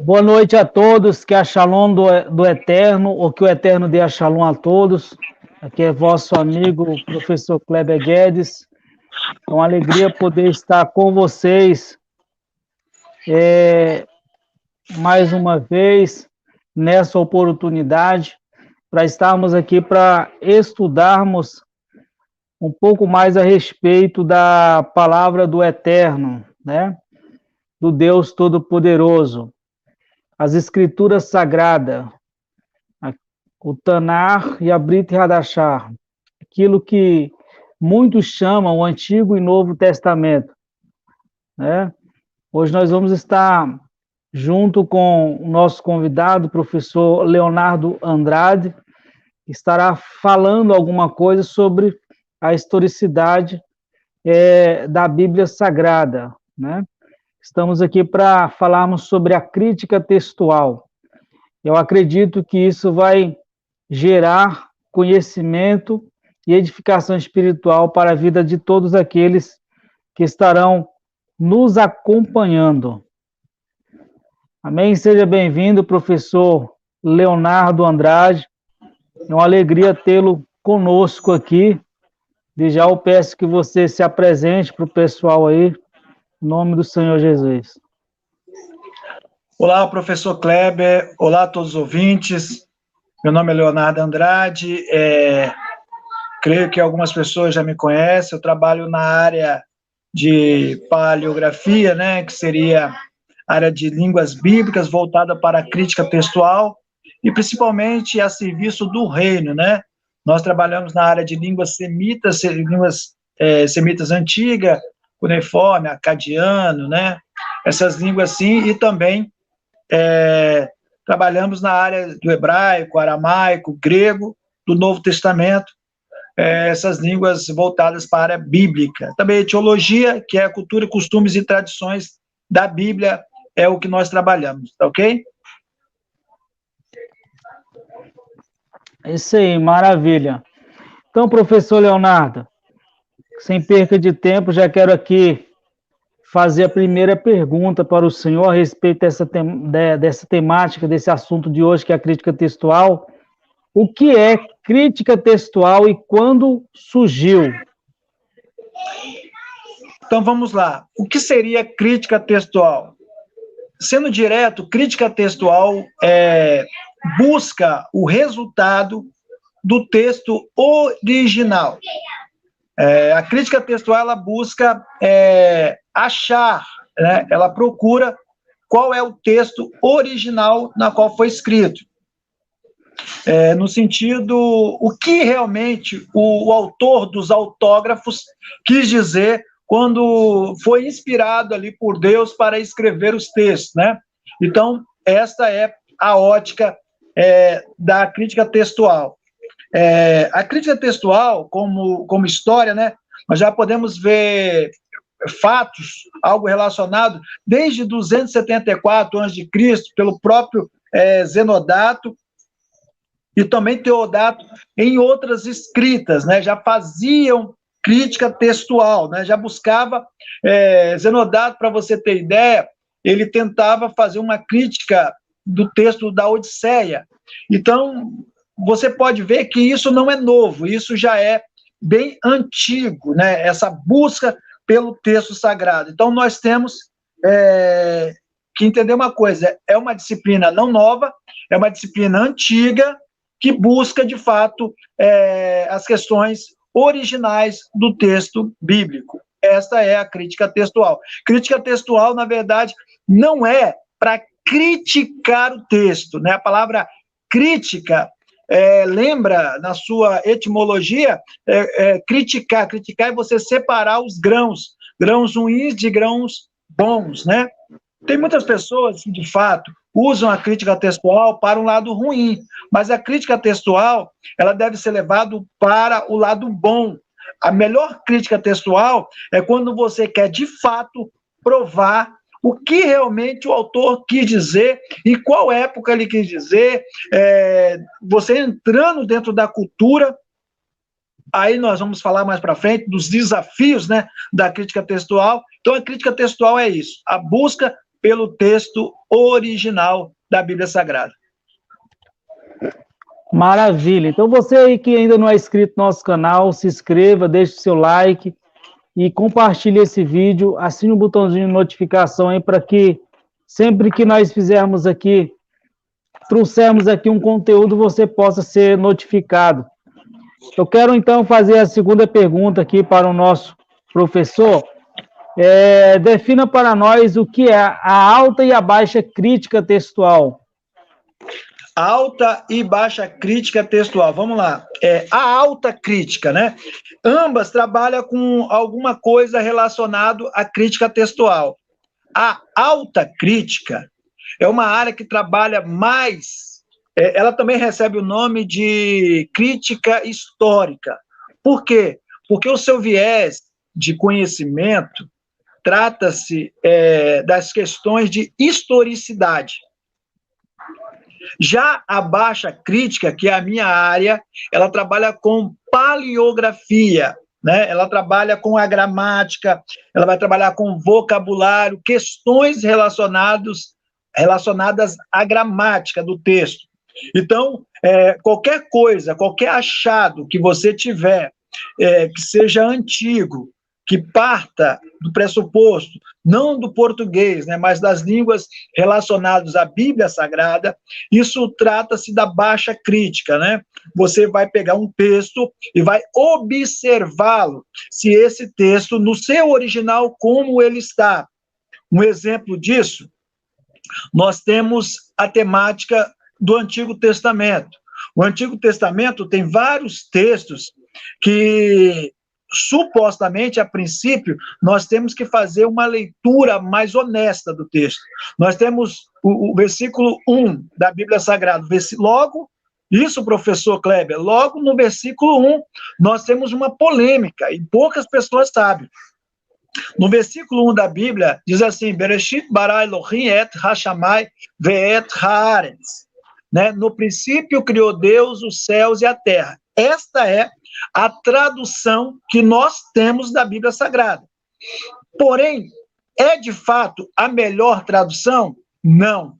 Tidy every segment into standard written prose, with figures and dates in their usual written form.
Boa noite a todos, que a Shalom do Eterno, ou que o Eterno dê a Shalom a todos. Aqui é vosso amigo, professor Kleber Guedes. É uma alegria poder estar com vocês mais uma vez, nessa oportunidade, para estarmos aqui para estudarmos um pouco mais a respeito da palavra do Eterno, né? Do Deus Todo-Poderoso. As Escrituras Sagradas, o Tanar e a Brit Hadashah, aquilo que muitos chamam o Antigo e Novo Testamento, né? Hoje nós vamos estar junto com o nosso convidado, o professor Leonardo Andrade, que estará falando alguma coisa sobre a historicidade da Bíblia Sagrada, né? Estamos aqui para falarmos sobre a crítica textual. Eu acredito que isso vai gerar conhecimento e edificação espiritual para a vida de todos aqueles que estarão nos acompanhando. Amém? Seja bem-vindo, professor Leonardo Andrade. É uma alegria tê-lo conosco aqui. De já eu peço que você se apresente para o pessoal aí, em nome do Senhor Jesus. Olá, professor Kleber. Olá a todos os ouvintes. Meu nome é Leonardo Andrade. Creio que algumas pessoas já me conhecem. Eu trabalho na área de paleografia, né, que seria a área de línguas bíblicas voltada para a crítica textual e principalmente a serviço do reino, né? Nós trabalhamos na área de línguas semitas, semitas antigas, cuneiforme, acadiano, né? Essas línguas sim, e também trabalhamos na área do hebraico, aramaico, grego, do Novo Testamento, essas línguas voltadas para a área bíblica. Também a teologia, que é a cultura, costumes e tradições da Bíblia, é o que nós trabalhamos, tá ok? É isso aí, maravilha. Então, professor Leonardo, sem perca de tempo, já quero aqui fazer a primeira pergunta para o senhor a respeito dessa temática, desse assunto de hoje, que é a crítica textual. O que é crítica textual e quando surgiu? Então, vamos lá. O que seria crítica textual? Sendo direto, crítica textual busca o resultado do texto original. A crítica textual, ela busca achar, né? Ela procura qual é o texto original na qual foi escrito. No sentido, o que realmente o autor dos autógrafos quis dizer quando foi inspirado ali por Deus para escrever os textos, né? Então, esta é a ótica da crítica textual. A crítica textual, como história, né? Nós já podemos ver fatos, algo relacionado desde 274 a.C., pelo próprio Zenodato, e também Teodato, em outras escritas, né, já faziam crítica textual, né, já buscava, Zenodato, para você ter ideia, ele tentava fazer uma crítica do texto da Odisseia. Então, você pode ver que isso não é novo, isso já é bem antigo, né, essa busca pelo texto sagrado. Então, nós temos que entender uma coisa, é uma disciplina não nova, é uma disciplina antiga, que busca, de fato, as questões originais do texto bíblico. Esta é a crítica textual. Crítica textual, na verdade, não é para criticar o texto, né? A palavra crítica, lembra, na sua etimologia, criticar. Criticar é você separar os grãos ruins de grãos bons, né? Tem muitas pessoas que, de fato, usam a crítica textual para um lado ruim, mas a crítica textual, ela deve ser levada para o lado bom. A melhor crítica textual é quando você quer, de fato, provar o que realmente o autor quis dizer, em qual época ele quis dizer, você entrando dentro da cultura. Aí nós vamos falar mais para frente dos desafios, né, da crítica textual. Então, a crítica textual é isso, a busca pelo texto original da Bíblia Sagrada. Maravilha. Então, você aí que ainda não é inscrito no nosso canal, se inscreva, deixe o seu like e compartilhe esse vídeo, assine o botãozinho de notificação aí para que sempre que nós fizermos aqui, trouxermos aqui um conteúdo, você possa ser notificado. Eu quero então fazer a segunda pergunta aqui para o nosso professor. Defina para nós o que é a alta e a baixa crítica textual. Alta e baixa crítica textual. Vamos lá. A alta crítica, né? Ambas trabalham com alguma coisa relacionada à crítica textual. A alta crítica é uma área que trabalha mais, ela também recebe o nome de crítica histórica. Por quê? Porque o seu viés de conhecimento trata-se das questões de historicidade. Já a baixa crítica, que é a minha área, ela trabalha com paleografia, né? Ela trabalha com a gramática, ela vai trabalhar com vocabulário, questões relacionadas à gramática do texto. Então, qualquer coisa, qualquer achado que você tiver, que seja antigo, que parta do pressuposto, não do português, né, mas das línguas relacionadas à Bíblia Sagrada, isso trata-se da baixa crítica, né? Você vai pegar um texto e vai observá-lo, se esse texto, no seu original, como ele está. Um exemplo disso, nós temos a temática do Antigo Testamento. O Antigo Testamento tem vários textos que, supostamente, a princípio, nós temos que fazer uma leitura mais honesta do texto. Nós temos o versículo 1 da Bíblia Sagrada. Logo, isso, professor Kleber, logo no versículo 1, nós temos uma polêmica, e poucas pessoas sabem. No versículo 1 da Bíblia, diz assim, Bereshit bara Elohim et hashamai ve'et haaretz. Né? No princípio criou Deus os céus e a terra. Esta é a tradução que nós temos da Bíblia Sagrada. Porém, é de fato a melhor tradução? Não.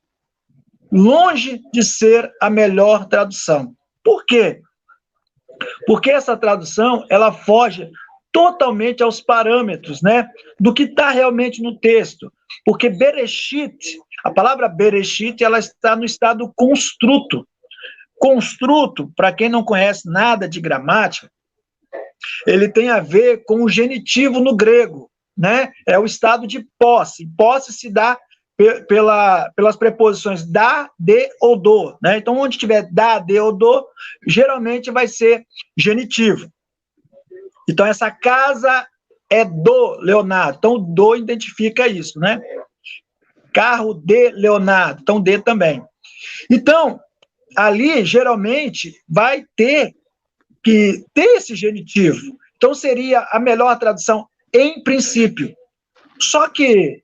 Longe de ser a melhor tradução. Por quê? Porque essa tradução, ela foge totalmente aos parâmetros, né, do que está realmente no texto. Porque Bereshit, a palavra Bereshit, ela está no estado construto. Construto, para quem não conhece nada de gramática, ele tem a ver com o genitivo no grego, né? É o estado de posse. Posse se dá pelas preposições da, de ou do, né? Então, onde tiver da, de ou do, geralmente vai ser genitivo. Então, essa casa é do Leonardo. Então, do identifica isso, né? Carro de Leonardo. Então, de também. Então, ali, geralmente, vai ter que ter esse genitivo. Então, seria a melhor tradução em princípio. Só que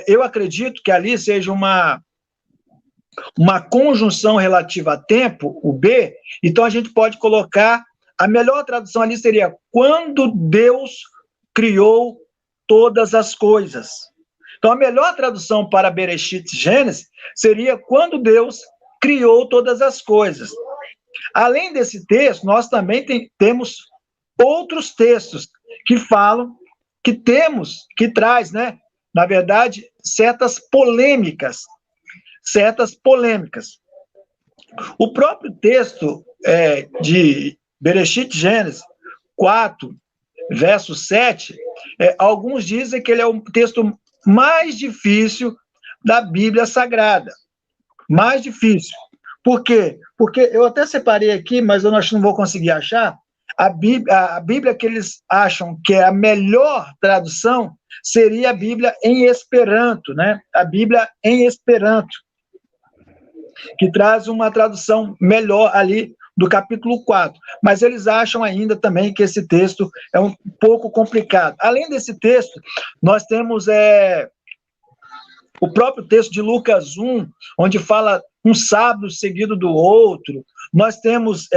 eu acredito que ali seja uma conjunção relativa a tempo, o B, então a gente pode colocar, a melhor tradução ali seria quando Deus criou todas as coisas. Então, a melhor tradução para Bereshit Gênesis seria quando Deus criou todas as coisas. Além desse texto, nós também temos outros textos que falam, que traz, né, na verdade, certas polêmicas. O próprio texto de Bereshit Gênesis 4, verso 7, alguns dizem que ele é o texto mais difícil da Bíblia Sagrada. Mais difícil. Por quê? Porque eu até separei aqui, mas eu acho que não vou conseguir achar. A Bíblia que eles acham que é a melhor tradução seria a Bíblia em Esperanto, né? A Bíblia em Esperanto, que traz uma tradução melhor ali do capítulo 4. Mas eles acham ainda também que esse texto é um pouco complicado. Além desse texto, nós temos o próprio texto de Lucas 1, onde fala um sábado seguido do outro. Nós temos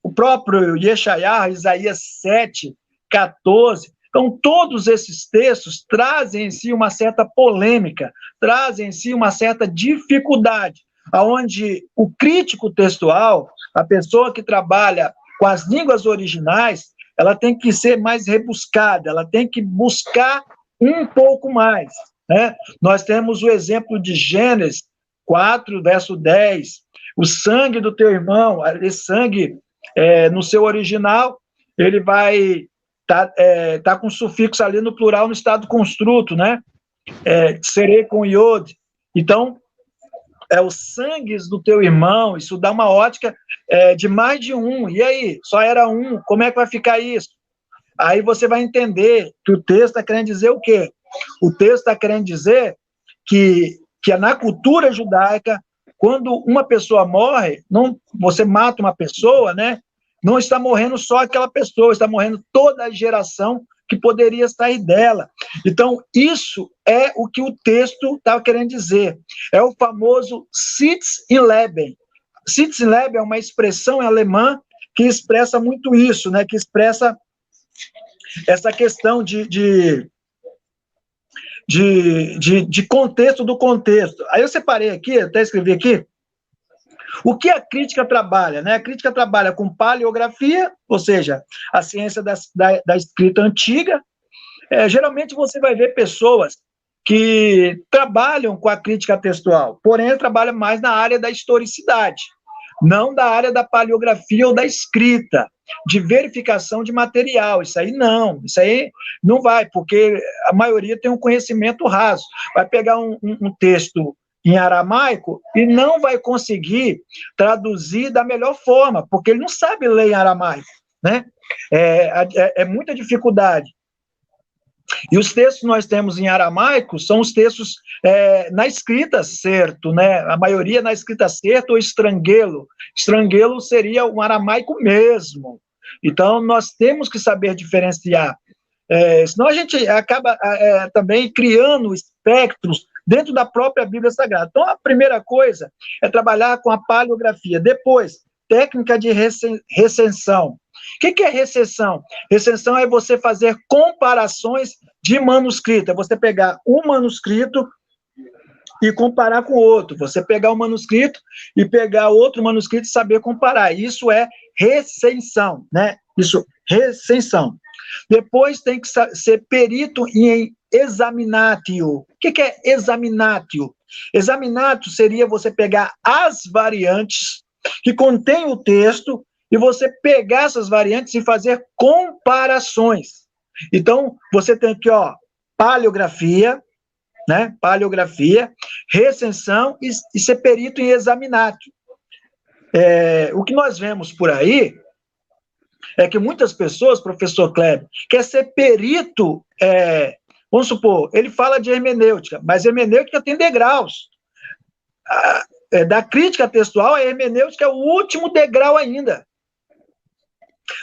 o próprio Yeshaiah, Isaías 7, 14, Então, todos esses textos trazem em si uma certa polêmica, trazem em si uma certa dificuldade, aonde o crítico textual, a pessoa que trabalha com as línguas originais, ela tem que ser mais rebuscada, ela tem que buscar um pouco mais, né? Nós temos o exemplo de Gênesis 4, verso 10, o sangue do teu irmão, esse sangue, no seu original, ele vai tá com sufixo ali no plural, no estado construto, né? Serei com iod. Então, os sangues do teu irmão, isso dá uma ótica de mais de um. E aí, só era um, como é que vai ficar isso? Aí você vai entender que o texto está querendo dizer o quê? O texto está querendo dizer que na cultura judaica, quando uma pessoa morre, você mata uma pessoa, né? Não está morrendo só aquela pessoa, está morrendo toda a geração que poderia sair dela. Então, isso é o que o texto estava querendo dizer. É o famoso Sitz in Leben. Sitz in Leben é uma expressão em alemã que expressa muito isso, né? Que expressa essa questão de contexto do contexto. Aí eu separei aqui, até escrevi aqui, o que a crítica trabalha, né? A crítica trabalha com paleografia, ou seja, a ciência da escrita antiga. Geralmente você vai ver pessoas que trabalham com a crítica textual, porém trabalham mais na área da historicidade, não da área da paleografia ou da escrita, de verificação de material. Isso aí não vai, porque a maioria tem um conhecimento raso. Vai pegar um texto em aramaico e não vai conseguir traduzir da melhor forma, porque ele não sabe ler em aramaico, né? É muita dificuldade. E os textos que nós temos em aramaico são os textos na escrita certo, né? A maioria na escrita certo ou estranguelo. Estranguelo seria um aramaico mesmo. Então, nós temos que saber diferenciar. Senão a gente acaba também criando espectros dentro da própria Bíblia Sagrada. Então, a primeira coisa é trabalhar com a paleografia. Depois, técnica de recensão. O que é recensão? Recensão é você fazer comparações de manuscrito. É você pegar um manuscrito e comparar com outro. Você pegar um manuscrito e pegar outro manuscrito e saber comparar. Isso é recensão, né? Recensão. Depois tem que ser perito em examinatio. O que é examinatio? Examinatio seria você pegar as variantes que contém o texto e você pegar essas variantes e fazer comparações. Então, você tem aqui, paleografia, né? Paleografia, recensão e ser perito em examinatio. O que nós vemos por aí é que muitas pessoas, professor Kleber, quer ser perito, vamos supor, ele fala de hermenêutica, mas hermenêutica tem degraus. Da crítica textual, a hermenêutica é o último degrau ainda.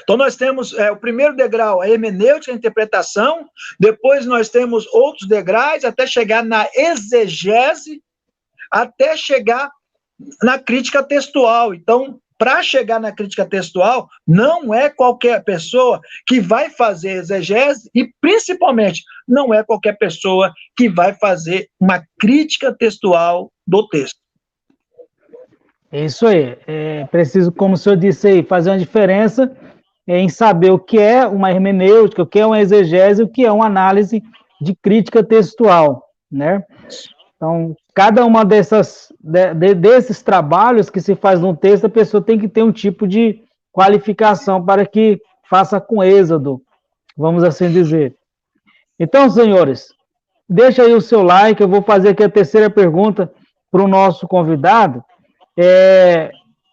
Então, nós temos o primeiro degrau, a hermenêutica, a interpretação, depois nós temos outros degraus, até chegar na exegese, até chegar na crítica textual. Então, para chegar na crítica textual, não é qualquer pessoa que vai fazer exegese e, principalmente, não é qualquer pessoa que vai fazer uma crítica textual do texto. É isso aí. É preciso, como o senhor disse aí, fazer uma diferença em saber o que é uma hermenêutica, o que é uma exegese, o que é uma análise de crítica textual, né? Então, cada uma desses trabalhos que se faz no texto, a pessoa tem que ter um tipo de qualificação para que faça com êxodo, vamos assim dizer. Então, senhores, deixa aí o seu like, eu vou fazer aqui a terceira pergunta para o nosso convidado.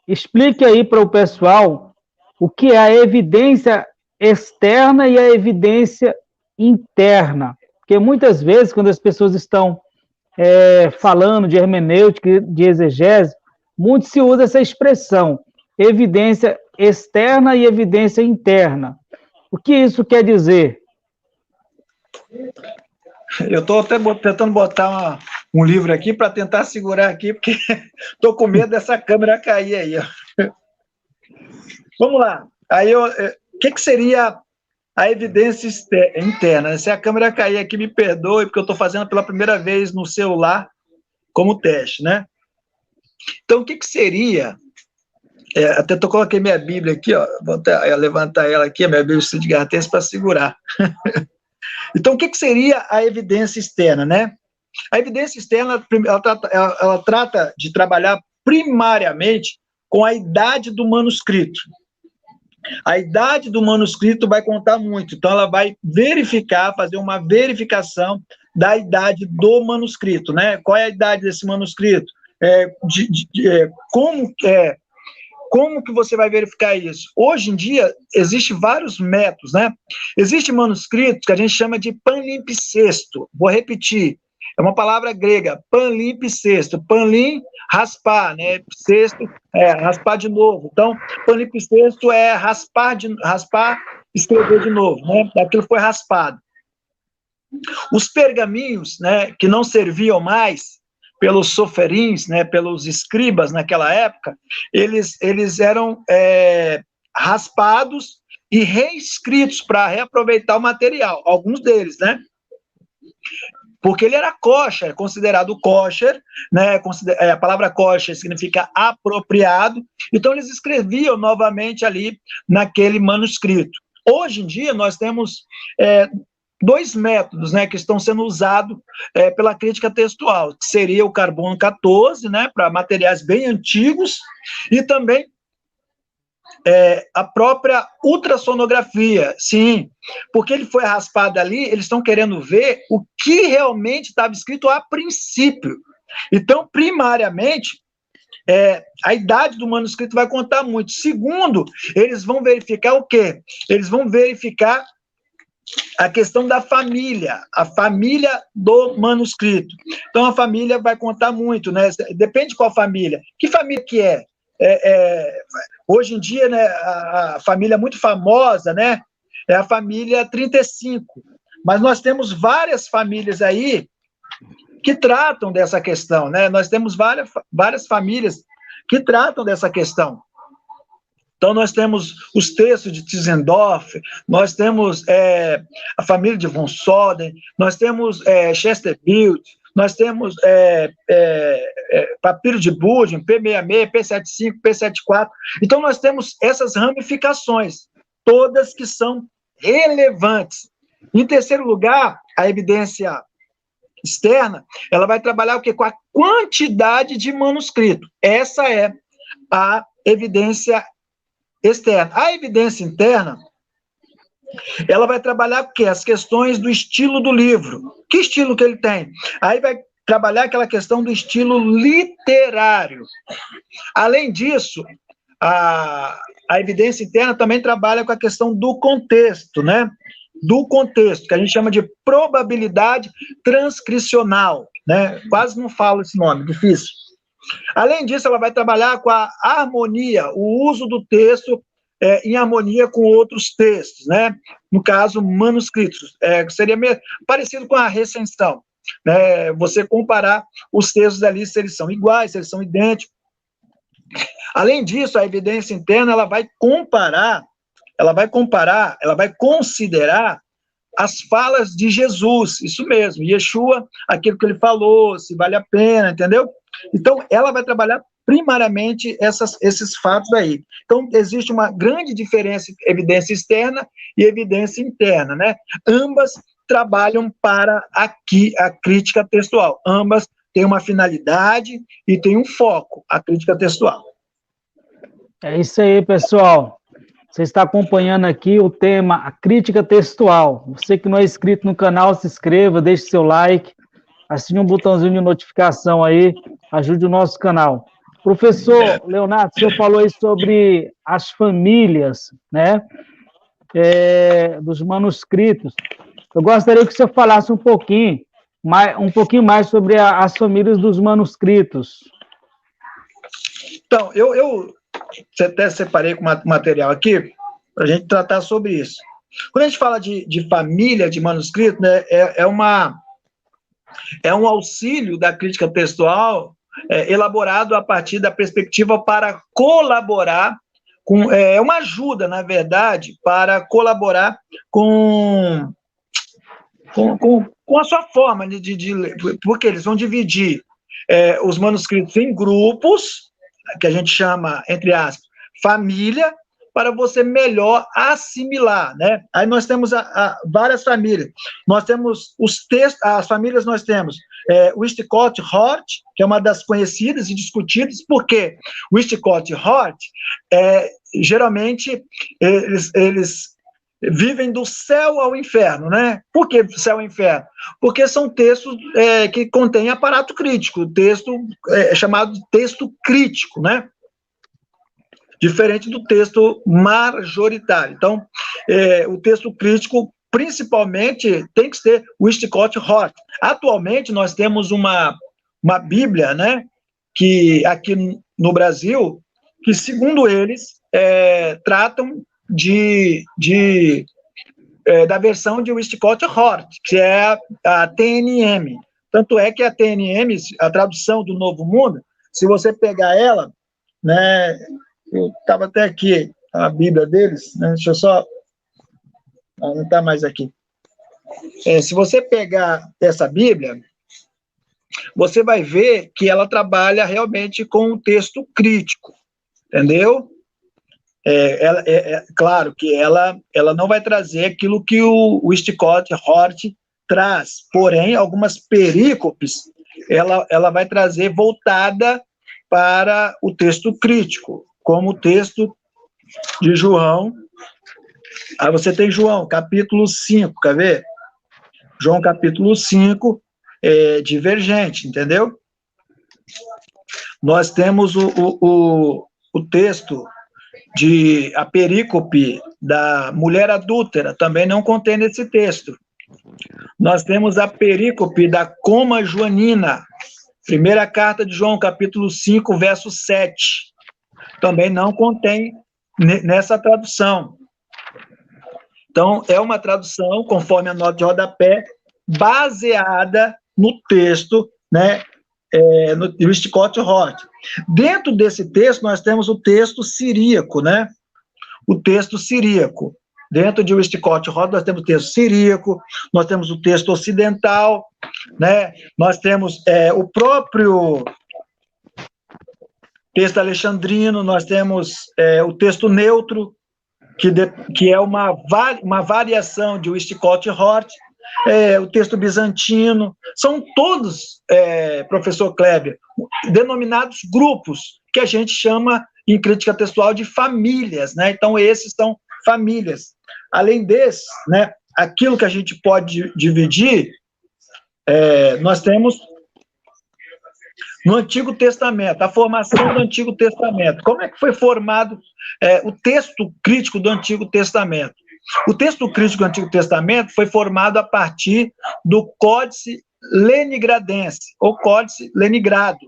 Explique aí para o pessoal o que é a evidência externa e a evidência interna. Porque muitas vezes, quando as pessoas estão falando de hermenêutica, de exegese, muito se usa essa expressão, evidência externa e evidência interna. O que isso quer dizer? Eu estou até tentando botar um livro aqui para tentar segurar aqui, porque estou com medo dessa câmera cair aí. Ó. Vamos lá. Aí, o que seria a evidência interna. Se a câmera cair aqui, me perdoe, porque eu estou fazendo pela primeira vez no celular como teste, né? Então, o que seria... até eu coloquei minha Bíblia aqui, ó, vou até levantar ela aqui, a minha Bíblia de Gartense, para segurar. Então, o que seria a evidência externa, né? A evidência externa, ela trata de trabalhar primariamente com a idade do manuscrito. A idade do manuscrito vai contar muito, então ela vai verificar, fazer uma verificação da idade do manuscrito, né? Qual é a idade desse manuscrito? Como que você vai verificar isso? Hoje em dia, existem vários métodos, né? Existem manuscritos que a gente chama de palimpsesto. Vou repetir, é uma palavra grega, palimpsesto. Palim, raspar, né? Sexto, raspar de novo. Então, palimpsesto é raspar, escrever de novo, né? Aquilo foi raspado. Os pergaminhos, né, que não serviam mais, pelos soferins, né, pelos escribas naquela época, eles eram raspados e reescritos para reaproveitar o material, alguns deles, né? Porque ele era kosher, considerado kosher, né? A palavra kosher significa apropriado, então eles escreviam novamente ali naquele manuscrito. Hoje em dia nós temos dois métodos, né, que estão sendo usados pela crítica textual, que seria o carbono 14, né, para materiais bem antigos, e também a própria ultrassonografia, sim, porque ele foi raspado ali, eles estão querendo ver o que realmente estava escrito a princípio. Então, primariamente, a idade do manuscrito vai contar muito. Segundo, eles vão verificar o quê? Eles vão verificar a questão da família, a família do manuscrito. Então, a família vai contar muito, né? Depende de qual família. Que família que é? Hoje em dia, né, a família muito famosa, né, é a família 35. Mas nós temos várias famílias aí que tratam dessa questão, né? Nós temos várias famílias que tratam dessa questão. Então, nós temos os textos de Tischendorf, nós temos a família de von Soden, nós temos Chesterfield, nós temos papiro de Budin, P66, P75, P74. Então, nós temos essas ramificações, todas que são relevantes. Em terceiro lugar, a evidência externa, ela vai trabalhar o quê? Com a quantidade de manuscrito. Essa é a evidência externa. A evidência interna, ela vai trabalhar o quê? As questões do estilo do livro. Que estilo que ele tem? Aí vai trabalhar aquela questão do estilo literário. Além disso, a evidência interna também trabalha com a questão do contexto, né? Do contexto, que a gente chama de probabilidade transcricional, né? Quase não falo esse nome, difícil. Além disso, ela vai trabalhar com a harmonia, o uso do texto em harmonia com outros textos, né? No caso, manuscritos. Seria parecido com a recensão, né? Você comparar os textos ali, se eles são iguais, se eles são idênticos. Além disso, a evidência interna, ela vai considerar as falas de Jesus, isso mesmo, Yeshua, aquilo que ele falou, se vale a pena, entendeu? Então, ela vai trabalhar primariamente esses fatos aí. Então, existe uma grande diferença entre evidência externa e evidência interna, né? Ambas trabalham para a crítica textual. Ambas têm uma finalidade e têm um foco, a crítica textual. É isso aí, pessoal. Você está acompanhando aqui o tema, a crítica textual. Você que não é inscrito no canal, se inscreva, deixe seu like, assine um botãozinho de notificação aí, ajude o nosso canal. Professor Leonardo, o senhor falou aí sobre as famílias, né, dos manuscritos. Eu gostaria que o senhor falasse um pouquinho mais sobre as famílias dos manuscritos. Então, eu até separei com material aqui para a gente tratar sobre isso. Quando a gente fala de família de manuscrito, né, é um auxílio da crítica textual elaborado a partir da perspectiva para colaborar é uma ajuda, na verdade, para colaborar com a sua forma de ler, porque eles vão dividir os manuscritos em grupos, que a gente chama, entre aspas, família, para você melhor assimilar, né? Aí nós temos várias famílias. Nós temos os textos, as famílias nós temos o Westcott-Hort, que é uma das conhecidas e discutidas, porque o Westcott-Hort, geralmente, eles vivem do céu ao inferno, né? Por que céu ao inferno? Porque são textos que contêm aparato crítico, texto chamado de texto crítico, né? Diferente do texto majoritário. Então, o texto crítico, principalmente, tem que ser o Westcott-Hort. Atualmente, nós temos uma Bíblia, né, que aqui no Brasil, que, segundo eles, tratam da versão de Westcott-Hort, que é a TNM. Tanto é que a TNM, a tradução do Novo Mundo, se você pegar ela, né, eu estava até aqui, a Bíblia deles, né? Deixa eu só... não está mais aqui. Se você pegar essa Bíblia, você vai ver que ela trabalha realmente com o texto crítico, entendeu? Claro que ela não vai trazer aquilo que o Westcott-Hort traz, porém, algumas perícopes ela vai trazer voltada para o texto crítico, como o texto de João. Aí você tem João, capítulo 5, quer ver? João, capítulo 5, divergente, entendeu? Nós temos o texto a perícope da mulher adúltera, também não contém nesse texto. Nós temos a perícope da coma joanina, primeira carta de João, capítulo 5, verso 7. Também não contém nessa tradução. Então, é uma tradução, conforme a nota de rodapé, baseada no texto, né, no Westcott-Hort. Dentro desse texto, nós temos o texto siríaco, né? O texto siríaco. Dentro de Westcott-Hort, nós temos o texto siríaco, nós temos o texto ocidental, né? Nós temos o próprio texto alexandrino, nós temos o texto neutro, que é uma variação de Westcott-Hort, o texto bizantino, são todos, professor Kleber, denominados grupos, que a gente chama, em crítica textual, de famílias, né? Então, esses são famílias. Além desse, né, aquilo que a gente pode dividir, nós temos no Antigo Testamento, a formação do Antigo Testamento. Como é que foi formado o texto crítico do Antigo Testamento? O texto crítico do Antigo Testamento foi formado a partir do Códice Leningradense, ou Códice Leningrado,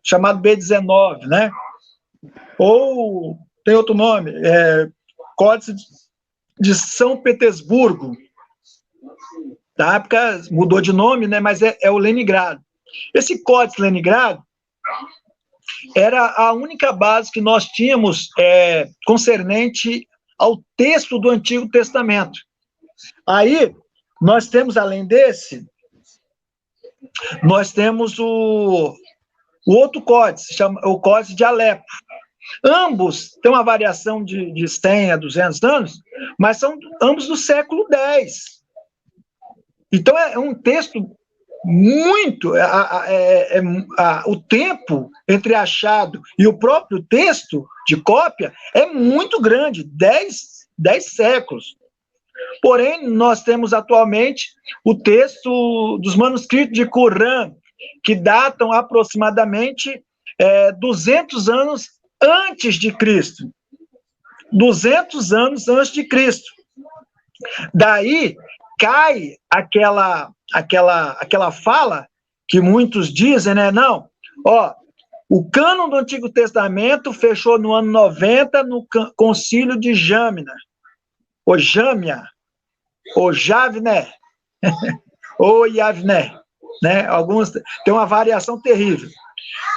chamado B19, né? Ou, tem outro nome, Códice de São Petersburgo. Na época mudou de nome, né? Mas é o Leningrado. Esse Códice Leningrado era a única base que nós tínhamos concernente ao texto do Antigo Testamento. Aí, nós temos, além desse, nós temos o outro códice, o Códice de Alepo. Ambos têm uma variação de 100 a 200 anos, mas são ambos do século X. Então, é um texto muito... o tempo entre achado e o próprio texto de cópia é muito grande, 10 séculos. Porém, nós temos atualmente o texto dos manuscritos de Qumran, que datam aproximadamente 200 anos antes de Cristo. 200 anos antes de Cristo. Daí cai aquela fala que muitos dizem, né? Não, o cânon do Antigo Testamento fechou no ano 90 no concílio de Jâmina, ou Jâmia, ou Javné, ou Yavné, né? Alguns têm uma variação terrível.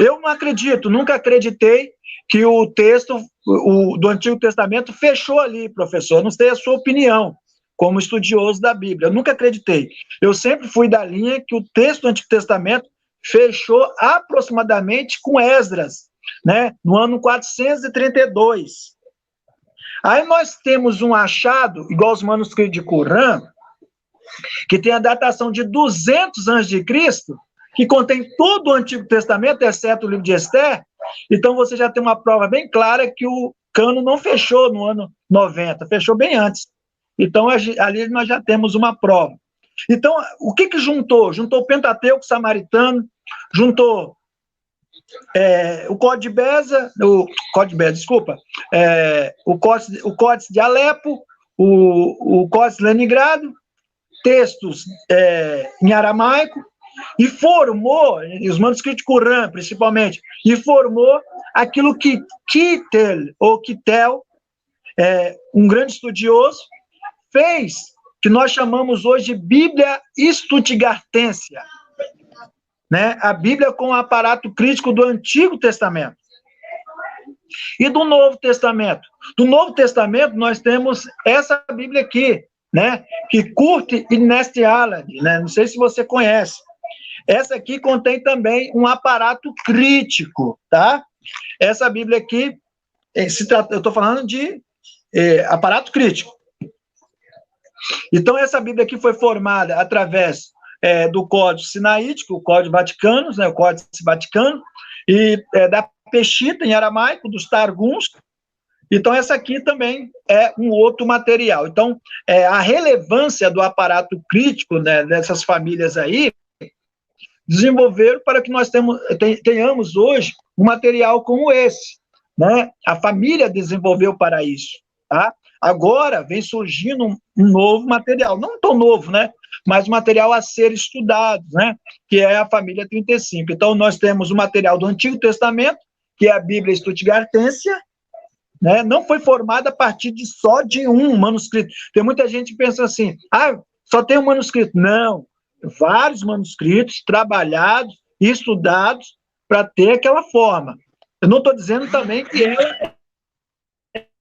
Eu não acredito, nunca acreditei que o texto do Antigo Testamento fechou ali, professor. Não sei a sua opinião, como estudioso da Bíblia. Eu nunca acreditei. Eu sempre fui da linha que o texto do Antigo Testamento fechou aproximadamente com Esdras, né, no ano 432. Aí nós temos um achado, igual os manuscritos de Qumran, que tem a datação de 200 a.C., que contém todo o Antigo Testamento, exceto o livro de Esther. Então você já tem uma prova bem clara que o cano não fechou no ano 90, fechou bem antes. Então ali nós já temos uma prova. Então, o que juntou? Juntou o Pentateuco samaritano, juntou o Códice o Códice de Alepo, o Códice de Leningrado, textos em aramaico, e formou, os manuscritos de Qumran, principalmente, e formou aquilo que Kittel, um grande estudioso, fez, que nós chamamos hoje de Bíblia Stuttgartensia, né? A Bíblia com o aparato crítico do Antigo Testamento. E do Novo Testamento? Do Novo Testamento, nós temos essa Bíblia aqui, né? Que Kurt Ernest Allen, né? Não sei se você conhece. Essa aqui contém também um aparato crítico, tá? Essa Bíblia aqui, eu estou falando de aparato crítico. Então, essa Bíblia aqui foi formada através do Códice Sinaítico, o Códice Vaticano, né, o Códice Vaticano, e da Peshitta, em aramaico, dos Targums. Então, essa aqui também é um outro material. Então, a relevância do aparato crítico, né, dessas famílias aí, desenvolveram para que nós tenhamos hoje um material como esse, né? A família desenvolveu para isso, tá? Agora vem surgindo um novo material, não tão novo, né? Mas material a ser estudado, né? Que é a família 35. Então, nós temos o material do Antigo Testamento, que é a Bíblia Stuttgartensia, né? Não foi formada a partir só de um manuscrito. Tem muita gente que pensa assim, só tem um manuscrito. Não, vários manuscritos trabalhados e estudados para ter aquela forma. Eu não estou dizendo também que ela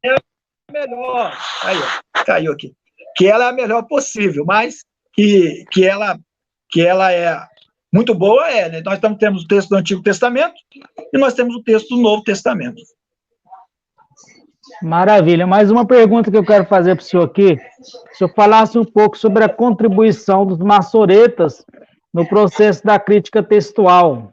é a melhor. Aí, ó, caiu aqui. Que ela é a melhor possível, mas que ela é muito boa, né? Nós temos o texto do Antigo Testamento e nós temos o texto do Novo Testamento. Maravilha. Mais uma pergunta que eu quero fazer para o senhor aqui. Se o senhor falasse um pouco sobre a contribuição dos maçoretas no processo da crítica textual.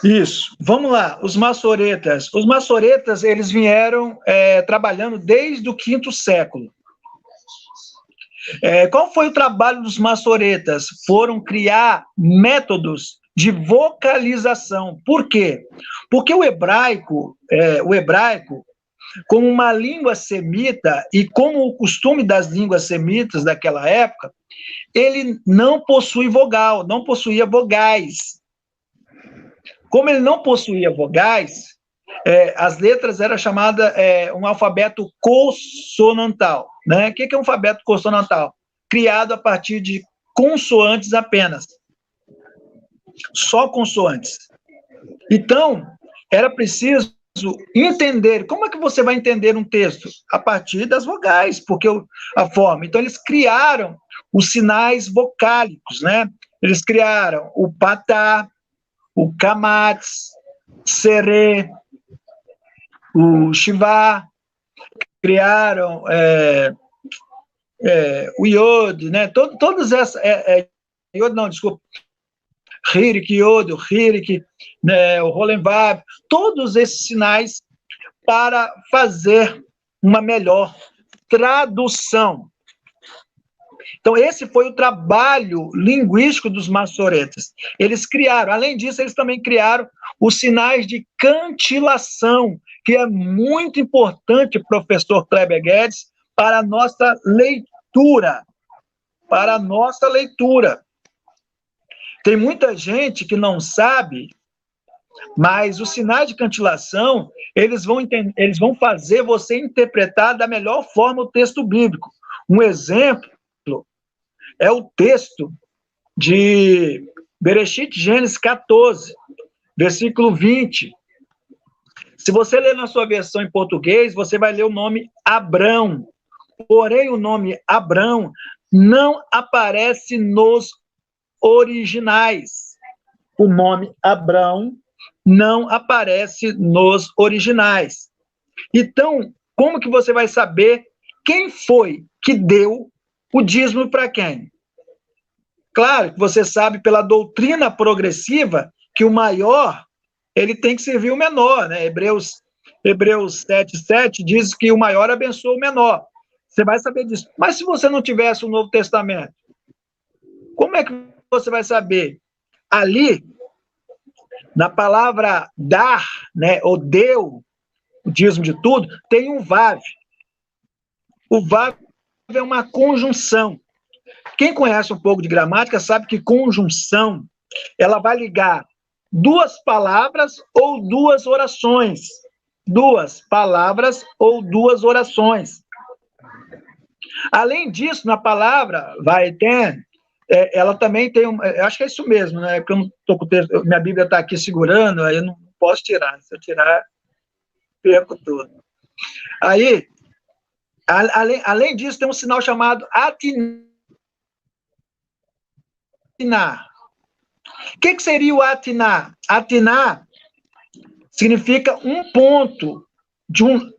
Isso. Vamos lá. Os maçoretas. Os maçoretas, eles vieram trabalhando desde o V século. Qual foi o trabalho dos maçoretas? Foram criar métodos de vocalização. Por quê? Porque o hebraico, como uma língua semita, e como o costume das línguas semitas daquela época, ele não possui vogal, não possuía vogais. Como ele não possuía vogais, as letras eram chamadas um alfabeto consonantal. Né? O que é um alfabeto consonantal? Criado a partir de consoantes apenas. Só consoantes. Então, era preciso entender. Como é que você vai entender um texto? A partir das vogais, porque a forma. Então, eles criaram os sinais vocálicos, né? Eles criaram o patá, o kamatz, serê, o shivá, criaram o iod, né? Todas essas... iod não, desculpa. Hirik, Iod, o Hirik, né, o Rolenvab, todos esses sinais para fazer uma melhor tradução. Então, esse foi o trabalho linguístico dos maçoretas. Eles criaram, além disso, eles também criaram os sinais de cantilação, que é muito importante, professor Kleber Guedes, para a nossa leitura. Para a nossa leitura. Tem muita gente que não sabe, mas os sinais de cantilação, eles vão fazer você interpretar da melhor forma o texto bíblico. Um exemplo é o texto de Bereshit, Gênesis 14, versículo 20. Se você ler na sua versão em português, você vai ler o nome Abrão. Porém, o nome Abrão não aparece nos originais. O nome Abrão não aparece nos originais. Então, como que você vai saber quem foi que deu o dízimo para quem? Claro que você sabe pela doutrina progressiva que o maior, ele tem que servir o menor, né? Hebreus 7:7 diz que o maior abençoa o menor. Você vai saber disso. Mas se você não tivesse o Novo Testamento, como é que você vai saber? Ali, na palavra dar, né, ou deu, o dízimo de tudo, tem um vav. O vav é uma conjunção. Quem conhece um pouco de gramática sabe que conjunção, ela vai ligar duas palavras ou duas orações. Duas palavras ou duas orações. Além disso, na palavra vai ter, ela também tem acho que é isso mesmo, né? Porque eu não tô com o texto, minha Bíblia está aqui segurando, aí eu não posso tirar. Se eu tirar, perco tudo. Aí, além disso, tem um sinal chamado atinar. O que seria o atinar? Atinar significa um ponto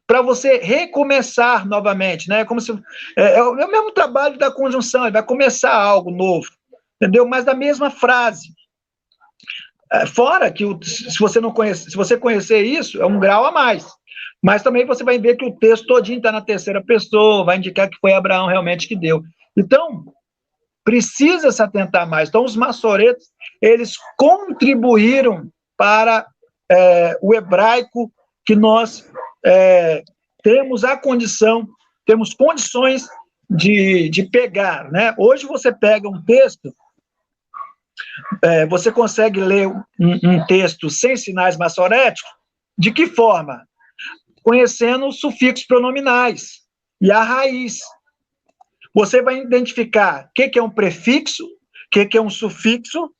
para você recomeçar novamente, né? Como se é o mesmo trabalho da conjunção, ele vai começar algo novo, entendeu? Mas da mesma frase. Fora que se você não conhece, se você conhecer isso, é um grau a mais. Mas também você vai ver que o texto todinho está na terceira pessoa, vai indicar que foi Abraão realmente que deu. Então, precisa se atentar mais. Então, os maçoretos, eles contribuíram para o hebraico que nós temos a condição, temos condições de pegar, né? Hoje você pega um texto, você consegue ler um texto sem sinais maçoréticos, de que forma? Conhecendo os sufixos pronominais e a raiz. Você vai identificar o que é um prefixo, o que é um sufixo,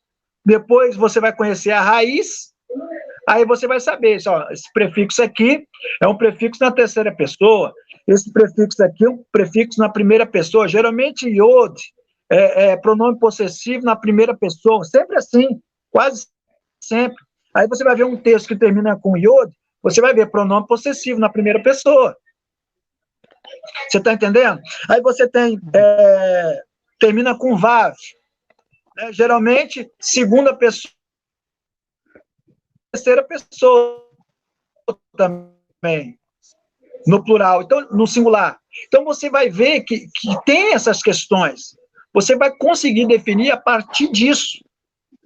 depois você vai conhecer a raiz, aí você vai saber, esse prefixo aqui é um prefixo na terceira pessoa, esse prefixo aqui é um prefixo na primeira pessoa, geralmente iod é pronome possessivo na primeira pessoa, sempre assim, quase sempre. Aí você vai ver um texto que termina com iod, você vai ver pronome possessivo na primeira pessoa. Você está entendendo? Aí você tem, termina com vav, né? Geralmente, segunda pessoa, terceira pessoa também, no plural, então, no singular. Então, você vai ver que tem essas questões. Você vai conseguir definir a partir disso,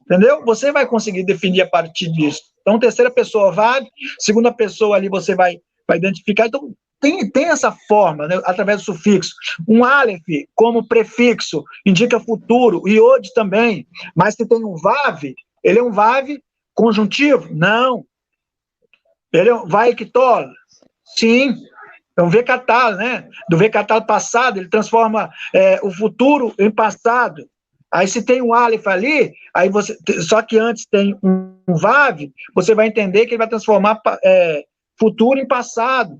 entendeu? Você vai conseguir definir a partir disso. Então, terceira pessoa vav, segunda pessoa ali você vai identificar. Então, tem essa forma, né, através do sufixo. Um aleph, como prefixo, indica futuro, iod também, mas se tem um vav, ele é um vav conjuntivo? Não. Ele é um vaiktol? Sim. É um vecatal, né? Do vecatal passado, ele transforma o futuro em passado. Aí se tem um aleph ali, aí você, só que antes tem um vav, você vai entender que ele vai transformar futuro em passado.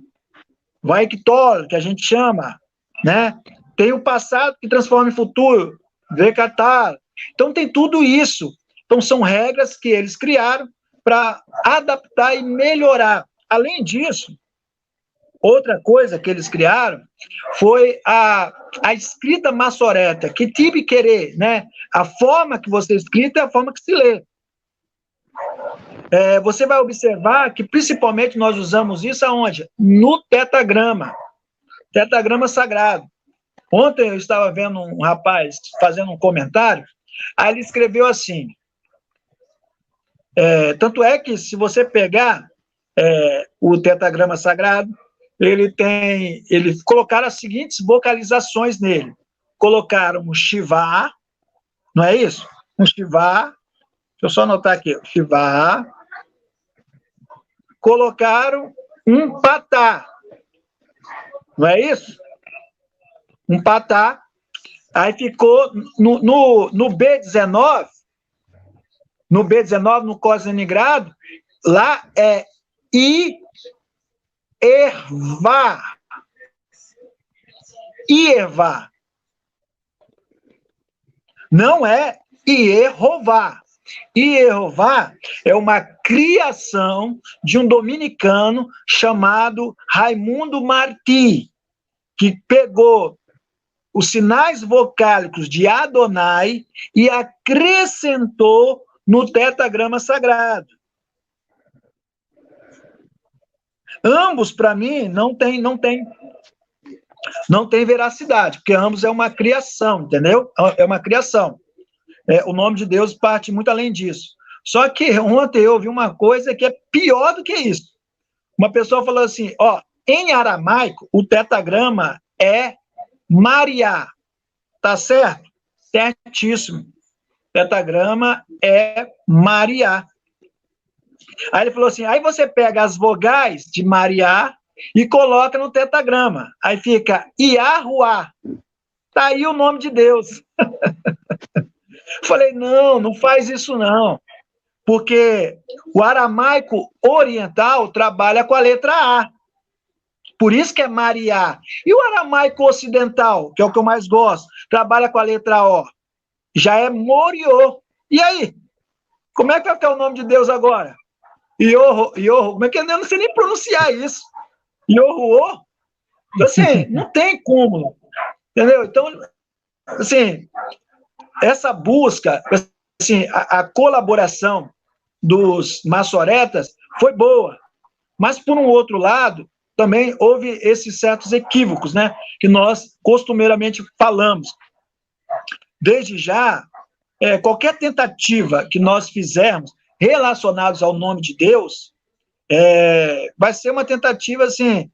Vaiktol, que a gente chama, né? Tem o passado que transforma em futuro, vecatal. Então tem tudo isso. Então são regras que eles criaram para adaptar e melhorar. Além disso, outra coisa que eles criaram foi a escrita maçoreta, que tibe querer, né? A forma que você escrita é a forma que se lê. Você vai observar que, principalmente, nós usamos isso aonde? No tetragrama sagrado. Ontem eu estava vendo um rapaz fazendo um comentário, aí ele escreveu assim, tanto é que, se você pegar o tetragrama sagrado, eles colocaram as seguintes vocalizações nele. Colocaram um Shivá, não é isso? Um Shivá, deixa eu só anotar aqui, Shivá. Colocaram um patá, não é isso? Um patá. Aí ficou no B19, no B19, no Código Nigrado, lá é Iervá. Iervá. Não é Iehová. Iehová é uma criação de um dominicano chamado Raimundo Martí, que pegou os sinais vocálicos de Adonai e acrescentou no tetragrama sagrado. Ambos, para mim, não tem veracidade, porque ambos é uma criação, entendeu? É uma criação. O nome de Deus parte muito além disso. Só que ontem eu ouvi uma coisa que é pior do que isso. Uma pessoa falou assim, em aramaico, o tetragrama é Mariá. Tá certo? Certíssimo. Tetragrama é Mariá. Aí ele falou assim, aí você pega as vogais de Mariá e coloca no tetragrama. Aí fica Iahuá. Tá aí o nome de Deus. Falei, não faz isso não. Porque o aramaico oriental trabalha com a letra A. Por isso que é Mariá. E o aramaico ocidental, que é o que eu mais gosto, trabalha com a letra O. Já é Moriô. E aí? Como é que vai ficar o nome de Deus agora? Ioho, como é que eu não sei nem pronunciar isso? Iohuô? Assim, não tem como. Entendeu? Então, assim, essa busca, assim, a colaboração dos maçoretas foi boa. Mas, por um outro lado, também houve esses certos equívocos, né? Que nós costumeiramente falamos. Desde já, qualquer tentativa que nós fizermos relacionados ao nome de Deus, vai ser uma tentativa, assim,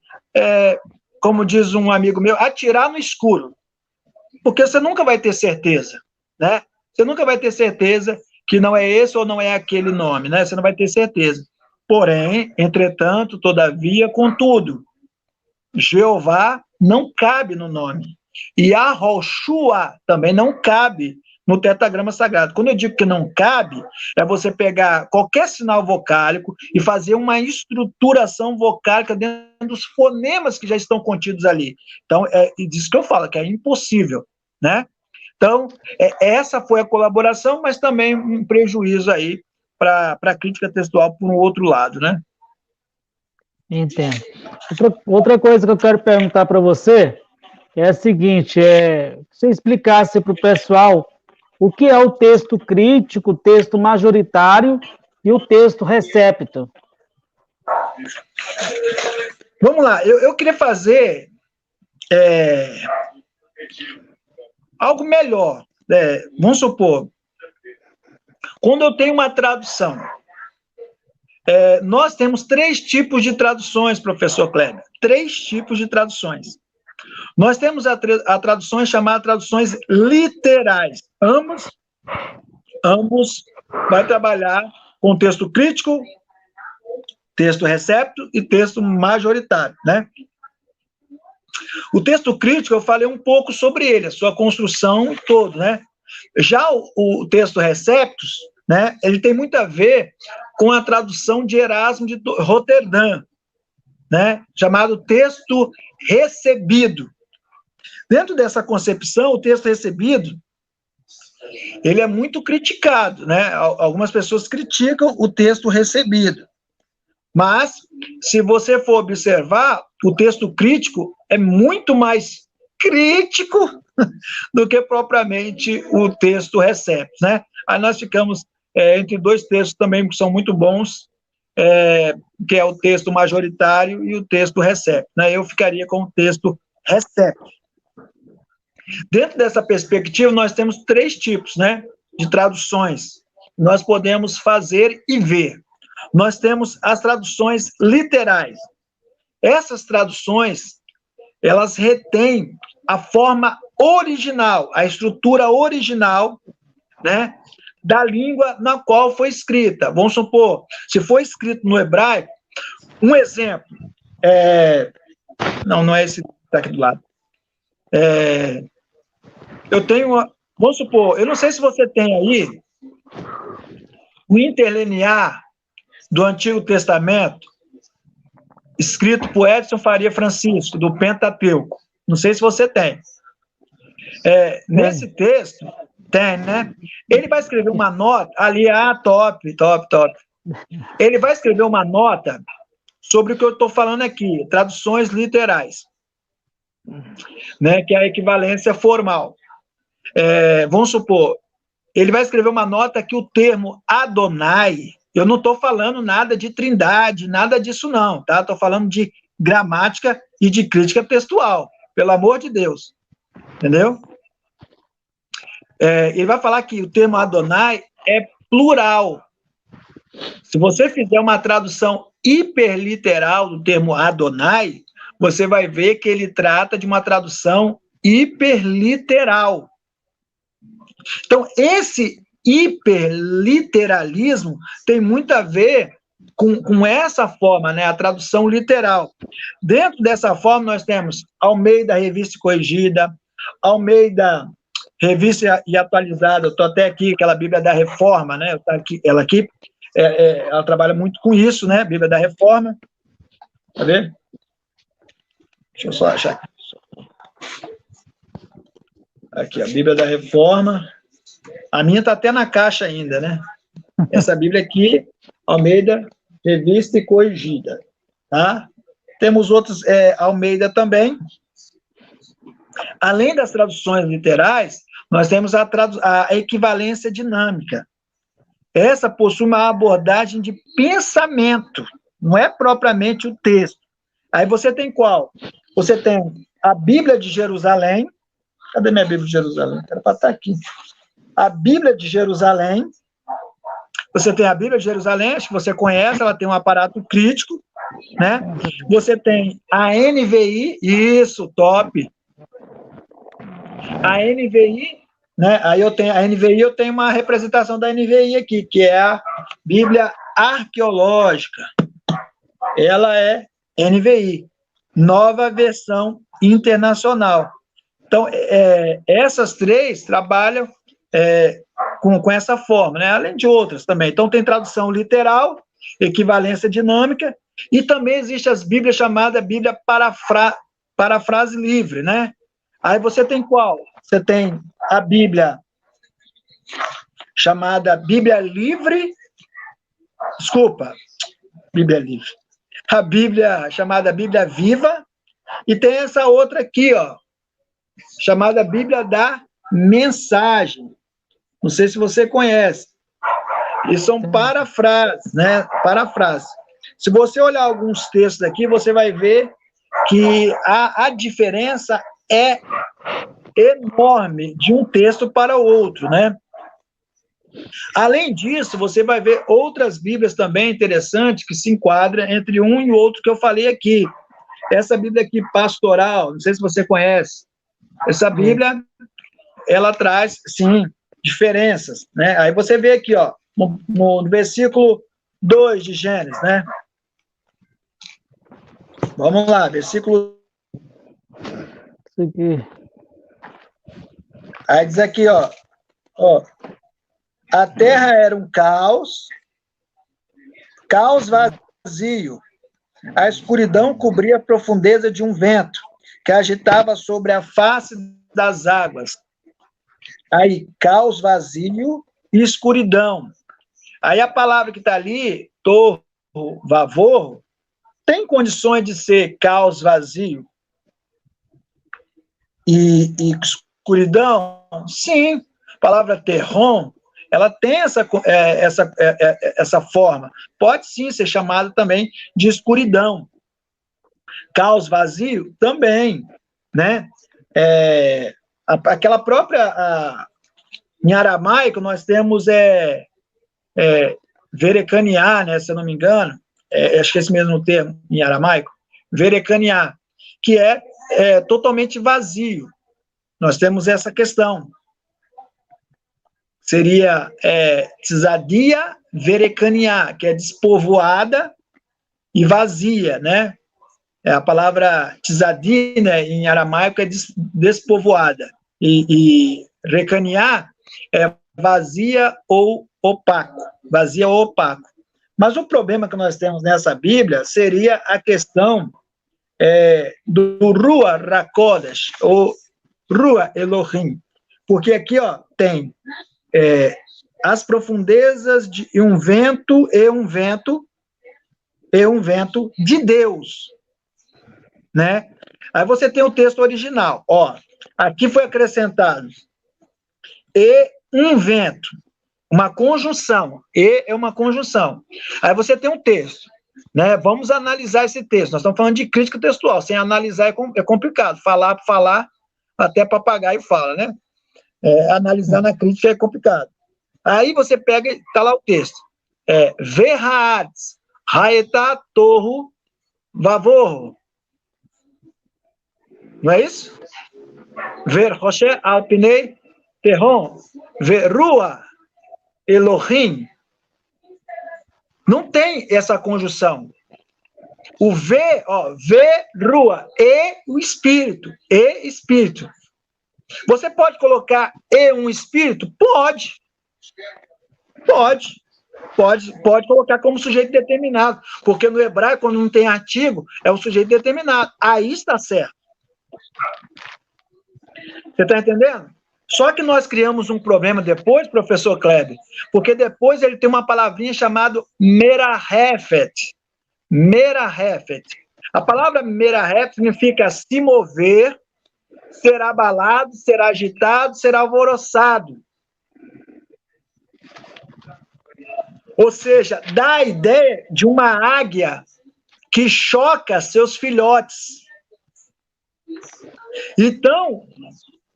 como diz um amigo meu, atirar no escuro. Porque você nunca vai ter certeza, né? Você nunca vai ter certeza que não é esse ou não é aquele nome, né? Você não vai ter certeza. Porém, entretanto, todavia, contudo, Jeová não cabe no nome. E Yahoshua também não cabe no tetragrama sagrado. Quando eu digo que não cabe, é você pegar qualquer sinal vocálico e fazer uma estruturação vocálica dentro dos fonemas que já estão contidos ali. Então, disso que eu falo, que é impossível, né? Então, essa foi a colaboração, mas também um prejuízo aí para a crítica textual por um outro lado, né? Entendo. Outra coisa que eu quero perguntar para você é a seguinte, você explicasse para o pessoal o que é o texto crítico, o texto majoritário e o texto recepto. Vamos lá, eu queria fazer algo melhor. Vamos supor, quando eu tenho uma tradução, nós temos 3 tipos de traduções, professor Kleber. 3 tipos de traduções. Nós temos a traduções chamadas traduções literais. Ambos vai trabalhar com texto crítico, texto recepto e texto majoritário, né? O texto crítico, eu falei um pouco sobre ele, a sua construção todo, né? Já o texto receptus, né, ele tem muito a ver com a tradução de Erasmo de Roterdã, né, chamado texto recebido. Dentro dessa concepção, o texto recebido, ele é muito criticado, né? Algumas pessoas criticam o texto recebido. Mas, se você for observar, o texto crítico é muito mais crítico do que propriamente o texto receptus, né? Aí nós ficamos entre 2 textos também que são muito bons, que é o texto majoritário e o texto receptus, né? Eu ficaria com o texto receptus. Dentro dessa perspectiva, nós temos 3 tipos, né, de traduções. Nós podemos fazer e ver. Nós temos as traduções literais. Essas traduções, elas retêm a forma original, a estrutura original, né, da língua na qual foi escrita. Vamos supor, se for escrito no hebraico, um exemplo, não é esse que está aqui do lado. Eu tenho vamos supor, eu não sei se você tem aí o interlinear do Antigo Testamento, escrito por Edson Faria Francisco, do Pentateuco. Não sei se você tem. Nesse texto, tem, né? Ele vai escrever uma nota, ali, top. Ele vai escrever uma nota sobre o que eu estou falando aqui, traduções literais, né? Que é a equivalência formal. Vamos supor, ele vai escrever uma nota que o termo Adonai, eu não estou falando nada de trindade, nada disso não, tá? Estou falando de gramática e de crítica textual, pelo amor de Deus, entendeu? Ele vai falar que o termo Adonai é plural. Se você fizer uma tradução hiperliteral do termo Adonai, você vai ver que ele trata de uma tradução hiperliteral. Então, esse hiperliteralismo tem muito a ver com essa forma, né, a tradução literal. Dentro dessa forma, nós temos Almeida Revista e Corrigida, Almeida Revista e Atualizada, eu estou até aqui, aquela Bíblia da Reforma, né, ela aqui, ela trabalha muito com isso, né, Bíblia da Reforma, tá vendo? Deixa eu só achar aqui. Aqui, a Bíblia da Reforma. A minha está até na caixa ainda, né? Essa Bíblia aqui, Almeida, Revista e Corrigida. Tá? Temos outros, Almeida também. Além das traduções literais, nós temos a equivalência dinâmica. Essa possui uma abordagem de pensamento, não é propriamente o texto. Aí você tem qual? Você tem a Bíblia de Jerusalém. Cadê minha Bíblia de Jerusalém? Era para estar aqui. A Bíblia de Jerusalém. Você tem a Bíblia de Jerusalém, acho que você conhece, ela tem um aparato crítico, né? Você tem a NVI, isso, top. A NVI, né? Aí eu tenho a NVI, eu tenho uma representação da NVI aqui, que é a Bíblia Arqueológica. Ela é NVI, Nova Versão Internacional. Então, essas três trabalham com essa forma, né? Além de outras também. Então, tem tradução literal, equivalência dinâmica, e também existe as Bíblias chamadas Bíblia parafrase livre, né? Aí você tem qual? Você tem a Bíblia chamada Bíblia Livre, Bíblia Livre. A Bíblia chamada Bíblia Viva, e tem essa outra aqui, ó, chamada Bíblia da Mensagem. Não sei se você conhece. E são parafrases, né? Parafrases. Se você olhar alguns textos aqui, você vai ver que a diferença é enorme de um texto para o outro, né? Além disso, você vai ver outras Bíblias também interessantes que se enquadram entre um e o outro que eu falei aqui. Essa Bíblia aqui, pastoral, não sei se você conhece. Essa Bíblia, ela traz, sim, diferenças, né? Aí você vê aqui, ó, no versículo 2 de Gênesis, né? Vamos lá, versículo... Isso aqui. Aí diz aqui, ó, a terra era um caos vazio. A escuridão cobria a profundeza de um vento que agitava sobre a face das águas. Aí, caos vazio e escuridão. Aí a palavra que está ali, torro, vavorro, tem condições de ser caos vazio e escuridão? Sim. A palavra terrom, ela tem essa forma. Pode sim ser chamada também de escuridão. Caos vazio também, né? Aquela própria... em aramaico, nós temos verecaniá, né, se eu não me engano, acho que é esse mesmo termo em aramaico, verecaniá, que é totalmente vazio. Nós temos essa questão. Seria tzadia verecaniá, que é despovoada e vazia, né? A palavra tzadi, né, em aramaico, é despovoada. E recaniá é vazia ou opaco, vazio ou opaco. Mas o problema que nós temos nessa Bíblia seria a questão do Ruach HaKodesh, ou Ruach Elohim, porque aqui tem as profundezas e um vento de Deus, né? Aí você tem o texto original, aqui foi acrescentado e um vento, uma conjunção, e é uma conjunção. Aí você tem um texto, né? Vamos analisar esse texto. Nós estamos falando de crítica textual, sem analisar é complicado. Falar, até papagaio fala, né? Analisar na crítica é complicado. Aí você pega, está lá o texto. Verhaaretz, haetá torru vavorro. Não é isso? Ver Rocher alpinei terron, ver Ruach Elohim. Não tem essa conjunção. O ver Ruach, e o Espírito, e Espírito. Você pode colocar e um Espírito? Pode colocar como sujeito determinado, porque no hebraico, quando não tem artigo, é um sujeito determinado. Aí está certo. Você está entendendo? Só que nós criamos um problema depois, professor Kleber, porque depois ele tem uma palavrinha chamada merahefet. Merahefet. A palavra merahefet significa se mover, ser abalado, ser agitado, ser alvoroçado. Ou seja, dá a ideia de uma águia que choca seus filhotes. Então,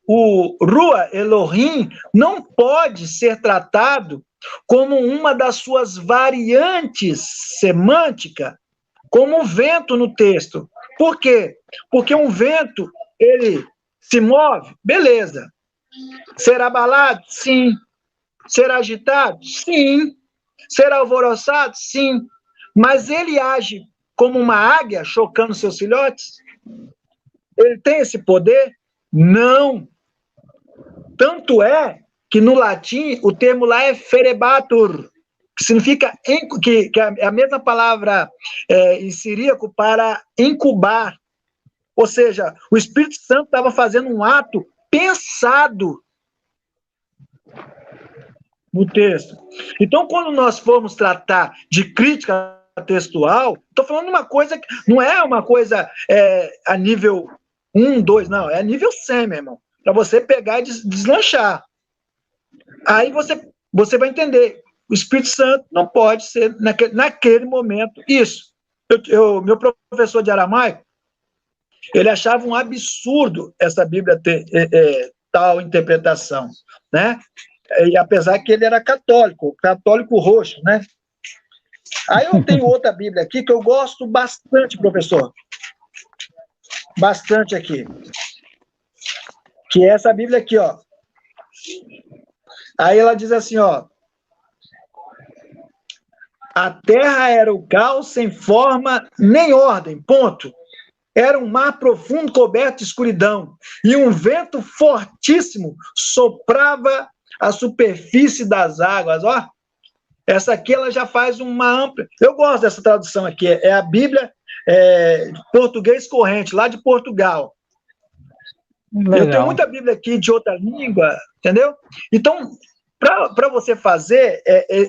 o Ruach Elohim não pode ser tratado como uma das suas variantes semânticas, como o vento no texto. Por quê? Porque um vento, ele se move, beleza. Ser abalado? Sim. Ser agitado? Sim. Ser alvoroçado? Sim. Mas ele age como uma águia chocando seus filhotes? Ele tem esse poder? Não. Tanto é que no latim o termo lá é ferebatur, que significa que é a mesma palavra em siríaco para incubar. Ou seja, o Espírito Santo estava fazendo um ato pensado no texto. Então, quando nós formos tratar de crítica textual, estou falando uma coisa que não é uma coisa a nível 1, 2, não, é a nível 100, meu irmão, para você pegar e deslanchar. Aí você vai entender, o Espírito Santo não pode ser, naquele momento, isso. Meu professor de aramaico, ele achava um absurdo essa Bíblia ter tal interpretação, né? E apesar que ele era católico roxo, né? Aí eu tenho outra Bíblia aqui que eu gosto bastante, professor. Bastante aqui. Que é essa Bíblia aqui, ó. Aí ela diz assim, ó. A terra era o caos sem forma nem ordem, ponto. Era um mar profundo coberto de escuridão, e um vento fortíssimo soprava a superfície das águas, ó. Essa aqui, ela já faz uma ampla... Eu gosto dessa tradução aqui, é a Bíblia português corrente, lá de Portugal. Legal. Eu tenho muita Bíblia aqui de outra língua, entendeu? Então, para você fazer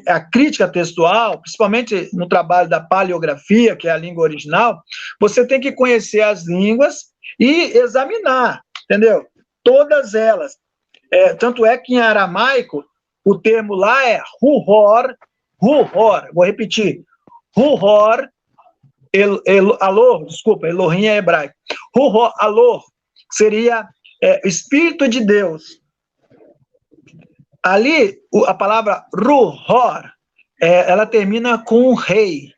a crítica textual, principalmente no trabalho da paleografia, que é a língua original, você tem que conhecer as línguas e examinar, entendeu? Todas elas. Tanto é que em aramaico, o termo lá é ruhor, vou repetir, ruhor, alor, desculpa, Elohim é hebraico, ruhor, alor, seria Espírito de Deus. Ali, a palavra ruhor, ela termina com rei.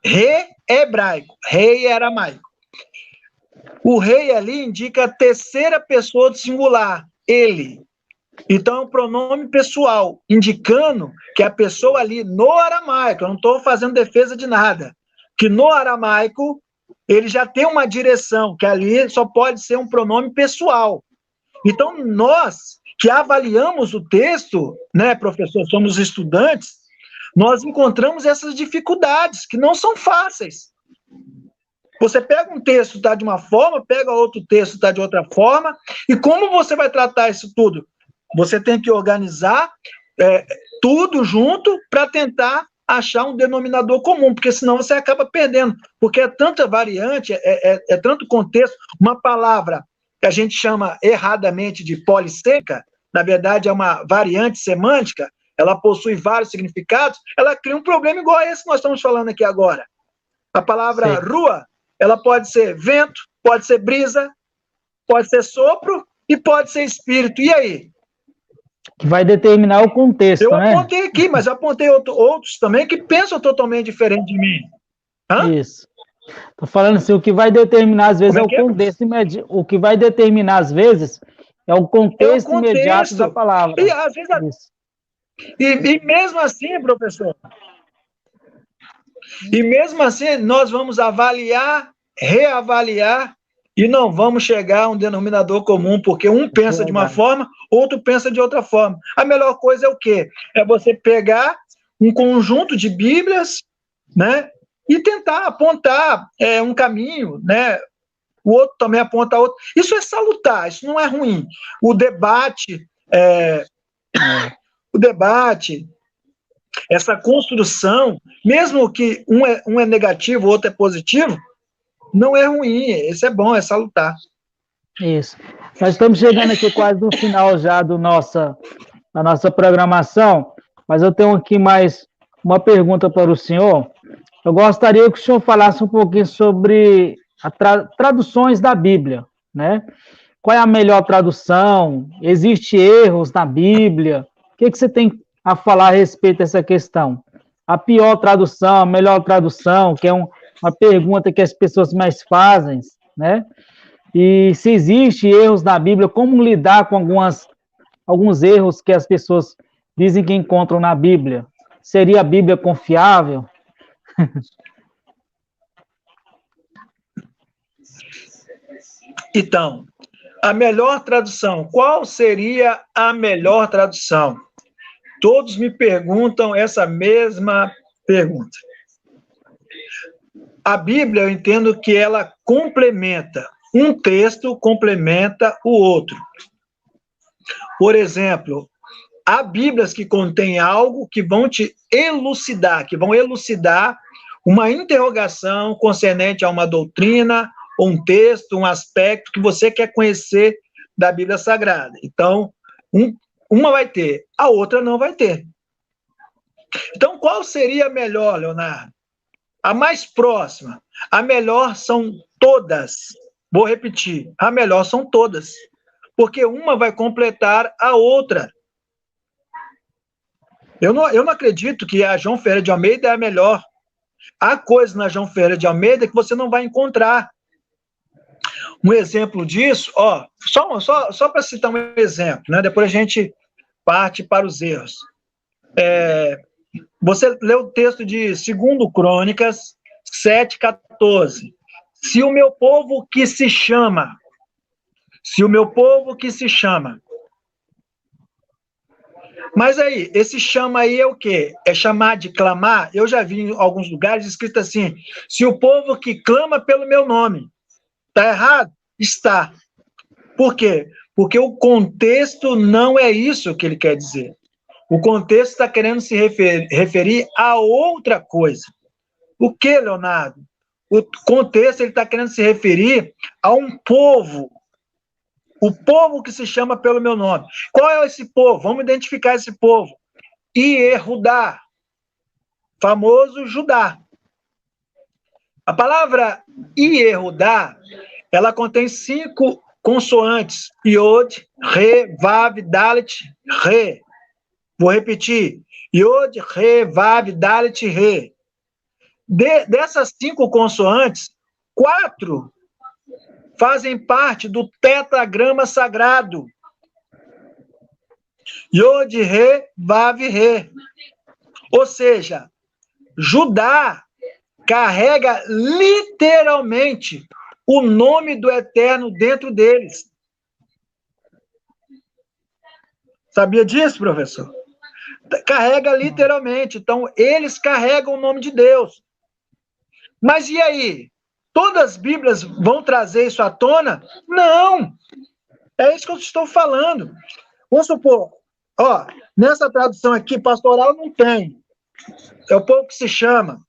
Rei é hebraico, rei é aramaico. O rei ali indica a terceira pessoa do singular, ele. Então, é um pronome pessoal, indicando que a pessoa ali, no aramaico, eu não estou fazendo defesa de nada, que no aramaico, ele já tem uma direção, que ali só pode ser um pronome pessoal. Então, nós que avaliamos o texto, né, professor, somos estudantes, nós encontramos essas dificuldades, que não são fáceis. Você pega um texto, está de uma forma, pega outro texto, está de outra forma, e como você vai tratar isso tudo? Você tem que organizar tudo junto para tentar achar um denominador comum, porque senão você acaba perdendo, porque é tanta variante, é tanto contexto. Uma palavra que a gente chama erradamente de polissêmica, na verdade é uma variante semântica, ela possui vários significados, ela cria um problema igual a esse que nós estamos falando aqui agora. A palavra rua, ela pode ser vento, pode ser brisa, pode ser sopro e pode ser espírito. E aí? Que vai determinar o contexto, né? Eu apontei aqui, mas eu apontei outros também que pensam totalmente diferente de mim. Hã? Isso. Estou falando assim, o que vai determinar, às vezes, é o contexto imediato. O que vai determinar, às vezes, é o contexto imediato da palavra. E, às vezes, e mesmo assim, professor, e mesmo assim, nós vamos avaliar, reavaliar, e não vamos chegar a um denominador comum, porque um pensa de uma forma, outro pensa de outra forma. A melhor coisa é o quê? É você pegar um conjunto de Bíblias, né, e tentar apontar um caminho, né, o outro também aponta outro. Isso é salutar, isso não é ruim. O debate, essa construção, mesmo que um é negativo, o outro é positivo, não é ruim, esse é bom, é salutar. Isso. Nós estamos chegando aqui quase no final já da nossa programação, mas eu tenho aqui mais uma pergunta para o senhor. Eu gostaria que o senhor falasse um pouquinho sobre as traduções da Bíblia, né? Qual é a melhor tradução? Existem erros na Bíblia? O que você tem a falar a respeito dessa questão? A pior tradução, a melhor tradução, que é uma pergunta que as pessoas mais fazem, né? E se existem erros na Bíblia, como lidar com alguns erros que as pessoas dizem que encontram na Bíblia? Seria a Bíblia confiável? Então, a melhor tradução. Qual seria a melhor tradução? Todos me perguntam essa mesma pergunta. A Bíblia, eu entendo que ela complementa. Um texto complementa o outro. Por exemplo, há Bíblias que contêm algo que vão te elucidar, que vão elucidar uma interrogação concernente a uma doutrina, ou um texto, um aspecto que você quer conhecer da Bíblia Sagrada. Então, uma vai ter, a outra não vai ter. Então, qual seria a melhor, Leonardo? A mais próxima. A melhor são todas. Vou repetir, a melhor são todas. Porque uma vai completar a outra. Eu não acredito que a João Ferreira de Almeida é a melhor. Há coisas na João Ferreira de Almeida que você não vai encontrar. Um exemplo disso, só para citar um exemplo, né? Depois a gente parte para os erros. Você lê o texto de 2 Crônicas 7:14. Se o meu povo que se chama. Mas aí, esse chama aí é o quê? É chamar de clamar? Eu já vi em alguns lugares escrito assim, se o povo que clama pelo meu nome. Está errado? Está. Por quê? Porque o contexto não é isso que ele quer dizer. O contexto está querendo se referir a outra coisa. O que, Leonardo? O contexto ele está querendo se referir a um povo. O povo que se chama pelo meu nome. Qual é esse povo? Vamos identificar esse povo. Iehudá, famoso Judá. A palavra Iehudá, ela contém 5 consoantes. Iod, Re, Vav, Dalet, Re. Vou repetir. Iod, Re, Vav, Dalet, Re. Dessas 5 consoantes, 4 fazem parte do tetragrama sagrado. Yod, Re, Vav, Re. Ou seja, Judá carrega literalmente o nome do Eterno dentro deles. Sabia disso, professor? Carrega literalmente. Então, eles carregam o nome de Deus. Mas e aí? Todas as Bíblias vão trazer isso à tona? Não! É isso que eu estou falando. Vamos supor, ó, nessa tradução aqui, pastoral não tem. É o povo que se chama.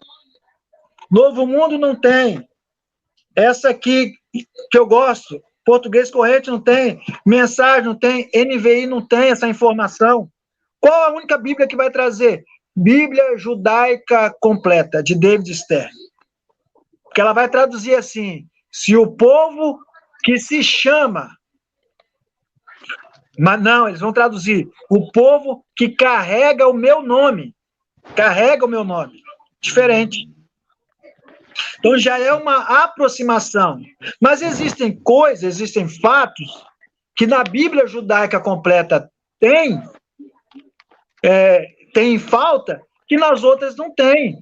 Novo Mundo não tem. Essa aqui, que eu gosto, Português Corrente não tem. Mensagem não tem. NVI não tem essa informação. Qual a única Bíblia que vai trazer? Bíblia Judaica Completa, de David Stern. Porque ela vai traduzir assim, se o povo que se chama... Mas não, eles vão traduzir, o povo que carrega o meu nome. Carrega o meu nome. Diferente. Então já é uma aproximação. Mas existem coisas, existem fatos que na Bíblia Judaica Completa tem falta, que nas outras não tem.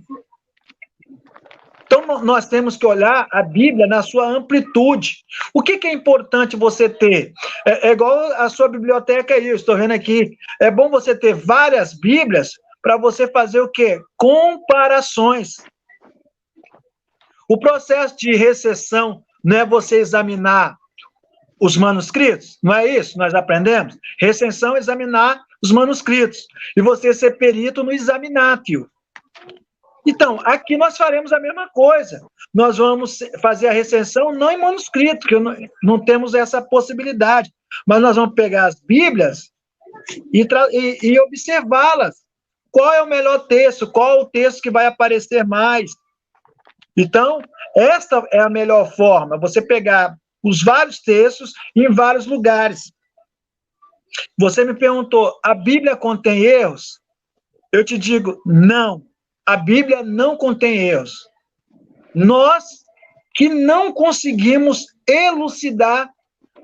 Então, nós temos que olhar a Bíblia na sua amplitude. O que é importante você ter? É igual a sua biblioteca aí, eu estou vendo aqui. É bom você ter várias Bíblias para você fazer o quê? Comparações. O processo de recessão não é você examinar os manuscritos? Não é isso? Nós aprendemos? Recensão é examinar os manuscritos. E você ser perito no examinatio. Então, aqui nós faremos a mesma coisa. Nós vamos fazer a recensão não em manuscrito, que não temos essa possibilidade, mas nós vamos pegar as Bíblias e observá-las. Qual é o melhor texto? Qual é o texto que vai aparecer mais? Então, esta é a melhor forma, você pegar os vários textos em vários lugares. Você me perguntou, a Bíblia contém erros? Eu te digo, não. A Bíblia não contém erros. Nós que não conseguimos elucidar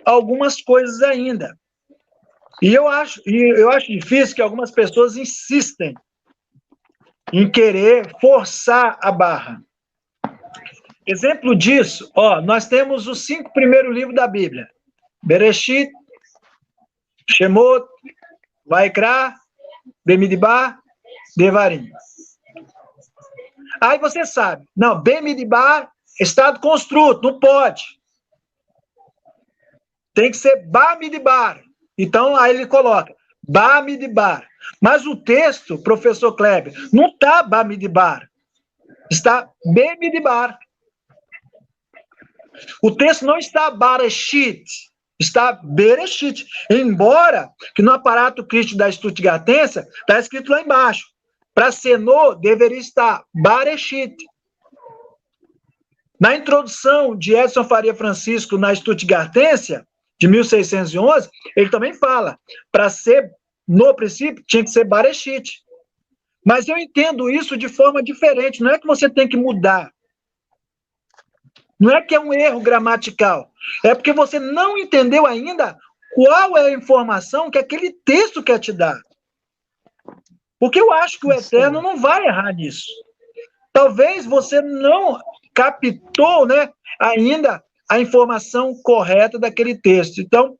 algumas coisas ainda. E eu acho difícil que algumas pessoas insistem em querer forçar a barra. Exemplo disso, nós temos os 5 primeiros livros da Bíblia. Bereshit, Shemot, Vaikra, Bemidbar, Devarim. Aí você sabe, não, Bemidbar, estado construto, não pode. Tem que ser Bamidbar. Então, aí ele coloca Bamidbar. Mas o texto, professor Kleber, não está Bamidbar. Está Bemidbar. O texto não está Bareshit, está Bereshit. Embora que no aparato crítico da Stuttgartense está escrito lá embaixo. Para Senô, deveria estar Bareshit. Na introdução de Edson Faria Francisco na Stuttgartense, de 1611, ele também fala, para ser, no princípio, tinha que ser Bareshit. Mas eu entendo isso de forma diferente, não é que você tem que mudar. Não é que é um erro gramatical, é porque você não entendeu ainda qual é a informação que aquele texto quer te dar. Porque eu acho que o Eterno não vai errar nisso. Talvez você não captou, ainda a informação correta daquele texto. Então,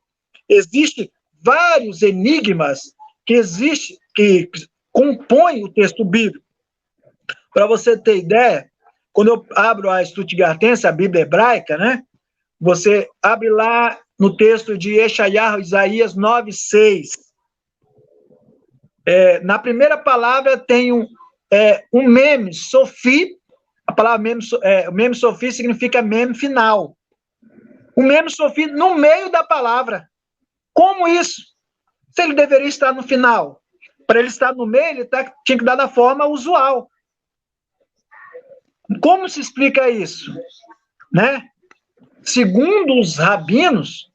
existem vários enigmas que compõem o texto bíblico. Para você ter ideia, quando eu abro a Stuttgartense, a Bíblia hebraica, você abre lá no texto de Yeshayahu, Isaías 9:6. Na primeira palavra tem um mem, sofi. A palavra mem sofi significa mem final. O mem sofi no meio da palavra. Como isso? Se ele deveria estar no final. Para ele estar no meio, ele tinha que dar da forma usual. Como se explica isso? Segundo os rabinos,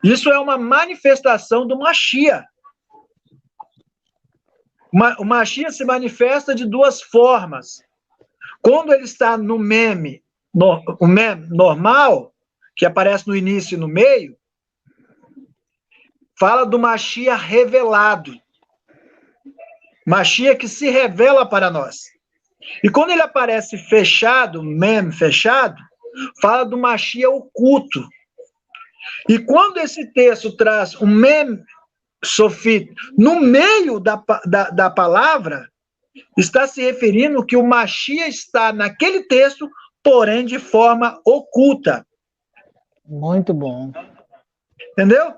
isso é uma manifestação do Mashiach. O Mashiach se manifesta de 2 formas. Quando ele está no mem, o mem normal, que aparece no início e no meio, fala do Mashiach revelado. Mashiach que se revela para nós. E quando ele aparece fechado, mem fechado, fala do Mashiach oculto. E quando esse texto traz um mem Sofit, no meio da palavra, está se referindo que o Mashiach está naquele texto, porém de forma oculta. Muito bom. Entendeu?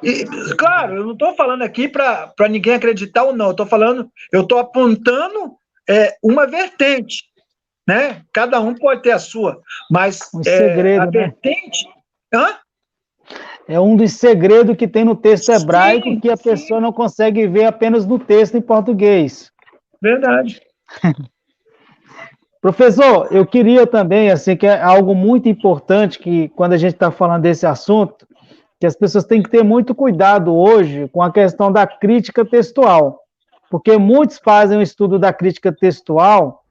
E, claro, eu não estou falando aqui para ninguém acreditar ou não, eu estou apontando uma vertente, né? Cada um pode ter a sua, mas segredo, a vertente... Hã? É um dos segredos que tem no texto hebraico que a pessoa não consegue ver apenas no texto em português. Verdade. Professor, eu queria também, assim, que é algo muito importante que quando a gente está falando desse assunto, que as pessoas têm que ter muito cuidado hoje com a questão da crítica textual, porque muitos fazem o estudo da crítica textual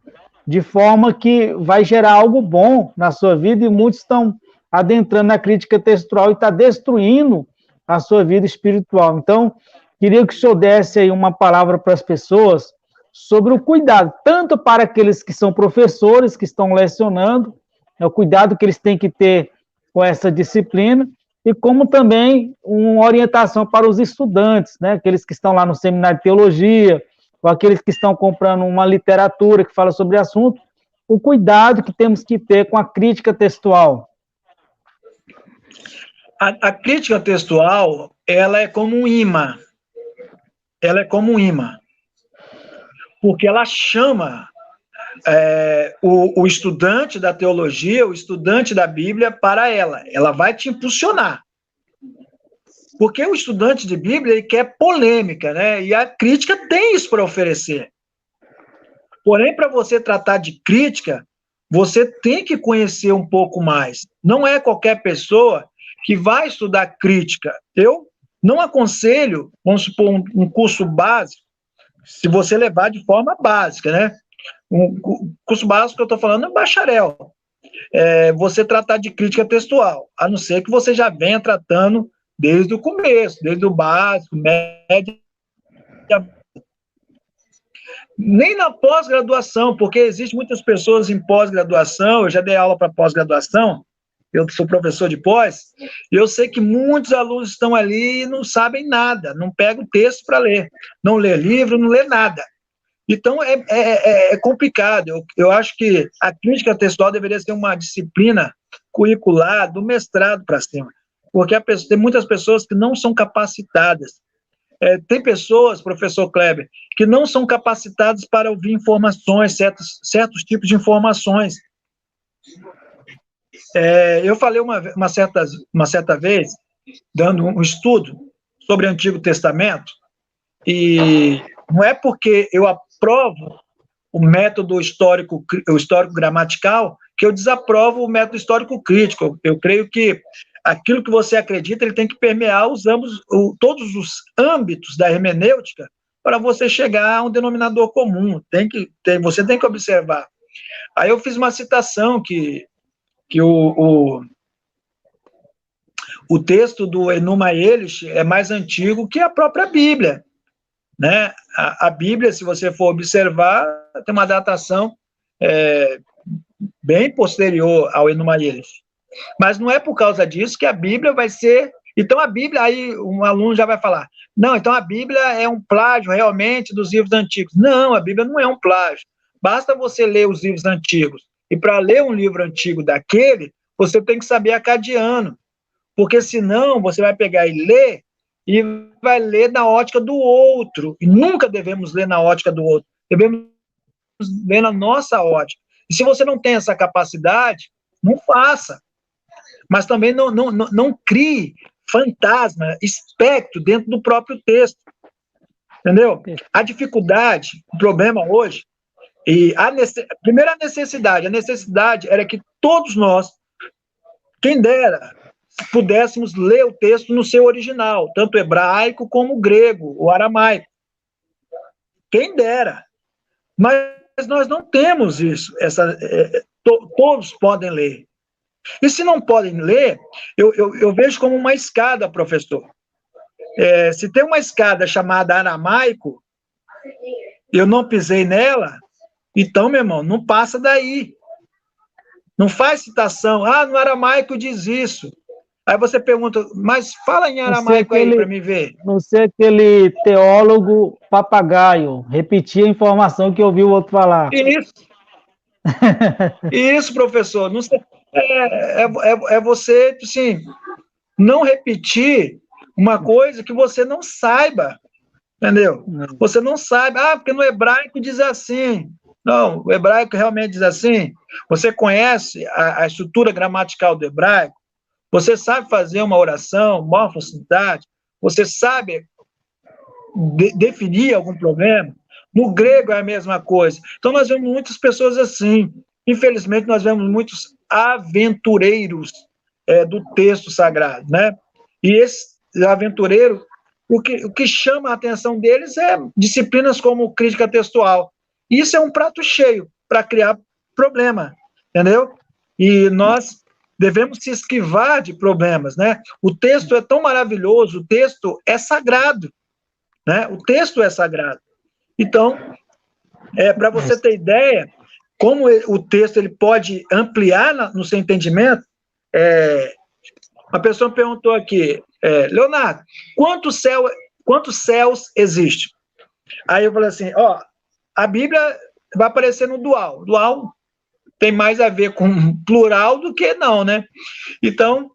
de forma que vai gerar algo bom na sua vida e muitos estão adentrando na crítica textual e está destruindo a sua vida espiritual. Então, queria que o senhor desse aí uma palavra para as pessoas sobre o cuidado, tanto para aqueles que são professores, que estão lecionando, o cuidado que eles têm que ter com essa disciplina, e como também uma orientação para os estudantes, né? Aqueles que estão lá no seminário de teologia, ou aqueles que estão comprando uma literatura que fala sobre o assunto, o cuidado que temos que ter com a crítica textual. A crítica textual, ela é como um imã. Ela é como um imã. Porque ela chama o estudante da teologia, o estudante da Bíblia para ela. Ela vai te impulsionar. Porque o estudante de Bíblia, ele quer polêmica, né? E a crítica tem isso para oferecer. Porém, para você tratar de crítica, você tem que conhecer um pouco mais. Não é qualquer pessoa que vai estudar crítica. Eu não aconselho, vamos supor, um curso básico, se você levar de forma básica, né? Um curso básico que eu estou falando é bacharel. Você tratar de crítica textual, a não ser que você já venha tratando desde o começo, desde o básico, médio. Nem na pós-graduação, porque existem muitas pessoas em pós-graduação, eu já dei aula para pós-graduação, eu sou professor de pós, e eu sei que muitos alunos estão ali e não sabem nada, não pegam o texto para ler, não lê livro, não lê nada. Então, é complicado. Eu acho que a crítica textual deveria ser uma disciplina curricular do mestrado para cima, porque tem muitas pessoas que não são capacitadas. Tem pessoas, professor Kleber, que não são capacitadas para ouvir informações, certos tipos de informações. Eu falei uma certa vez, dando um estudo sobre o Antigo Testamento, e não é porque eu aprovo o método histórico gramatical que eu desaprovo o método histórico crítico. Eu creio que aquilo que você acredita, ele tem que permear todos os âmbitos da hermenêutica para você chegar a um denominador comum. Você tem que observar. Aí eu fiz uma citação que o texto do Enuma Elish é mais antigo que a própria Bíblia, né? A Bíblia, se você for observar, tem uma datação bem posterior ao Enuma Elish. Mas não é por causa disso que a Bíblia vai ser... Então a Bíblia, aí um aluno já vai falar, não, então a Bíblia é um plágio realmente dos livros antigos. Não, a Bíblia não é um plágio. Basta você ler os livros antigos. E para ler um livro antigo daquele, você tem que saber acadiano. Porque senão você vai pegar e ler, e vai ler na ótica do outro. E nunca devemos ler na ótica do outro. Devemos ler na nossa ótica. E se você não tem essa capacidade, não faça. Mas também não crie fantasma, espectro dentro do próprio texto. Entendeu? A dificuldade, o problema hoje, primeiro a necessidade era que todos nós, quem dera, pudéssemos ler o texto no seu original, tanto hebraico como grego, ou aramaico. Quem dera. Mas nós não temos isso. Todos podem ler. E se não podem ler, eu vejo como uma escada, professor. Se tem uma escada chamada aramaico, eu não pisei nela, então, meu irmão, não passa daí. Não faz citação. No aramaico diz isso. Aí você pergunta, mas fala em Não sei aramaico aí para me ver. não ser aquele teólogo papagaio, repetir a informação que ouviu o outro falar. Isso, isso, professor. Não sei, é você, assim, não repetir uma coisa que você não saiba, entendeu? Você não sabe, porque no hebraico diz assim. Não, o hebraico realmente diz assim. Você conhece a estrutura gramatical do hebraico? Você sabe fazer uma oração, morfossintática? Você sabe definir algum problema? No grego é a mesma coisa. Então, nós vemos muitas pessoas assim. Infelizmente, nós vemos muitos aventureiros do texto sagrado, né? E esses aventureiros, o que chama a atenção deles é disciplinas como crítica textual. Isso é um prato cheio para criar problema, entendeu? E nós devemos se esquivar de problemas, né? O texto é tão maravilhoso, o texto é sagrado, né? O texto é sagrado. Então, para você ter ideia, como o texto ele pode ampliar no seu entendimento, uma pessoa me perguntou aqui, Leonardo, quantos céus existem? Aí eu falei assim, a Bíblia vai aparecer no dual. Dual tem mais a ver com plural do que não, né? Então,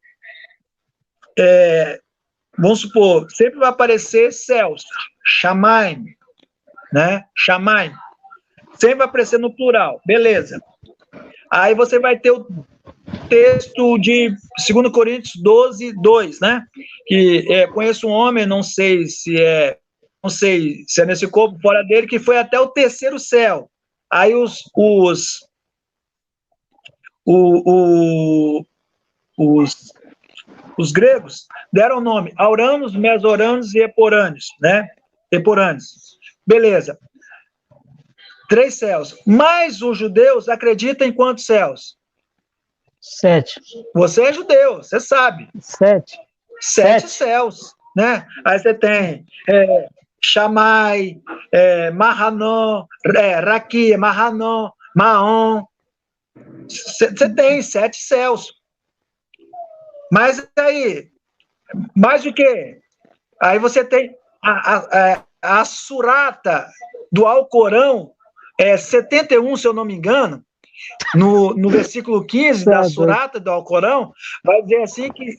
vamos supor, sempre vai aparecer céus, Shamaim, né? Shamaim. Sempre vai aparecer no plural, beleza. Aí você vai ter o texto de 2 Coríntios 12, 2, né? Que conheço um homem, não sei se é nesse corpo, fora dele, que foi até o terceiro céu. Aí os gregos deram o nome Auranos, Mesoranos e Eporâneos, né? Eporâneos. Beleza. 3 céus. Mas os judeus acreditam em quantos céus? 7. Você é judeu, você sabe. 7. 7 céus, né? Aí você tem Shammai, Mahanon, Raquia, Mahanon, Maon. Você tem 7 céus. Mas aí, mais o quê? Aí você tem a surata do Alcorão, 71, se eu não me engano, no versículo 15 da surata do Alcorão, vai dizer assim que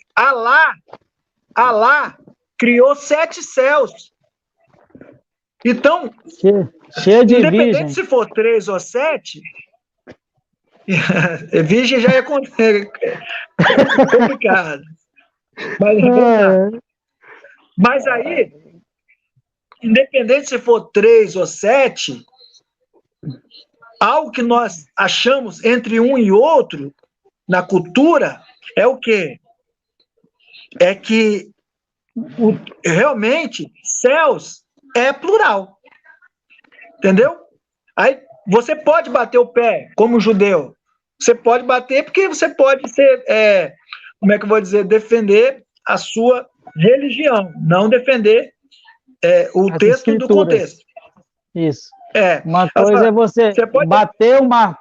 Alá criou 7 céus. Então, cheio de independente virgem. se for 3 ou 7, virgem já é complicado. Mas aí, independente se for 3 ou 7, algo que nós achamos entre um e outro na cultura é o quê? É que realmente céus é plural. Entendeu? Aí você pode bater o pé como judeu. Você pode bater porque você pode ser, como é que eu vou dizer, defender a sua religião, não defender o As texto do contexto. Isso. Uma coisa é você bater uma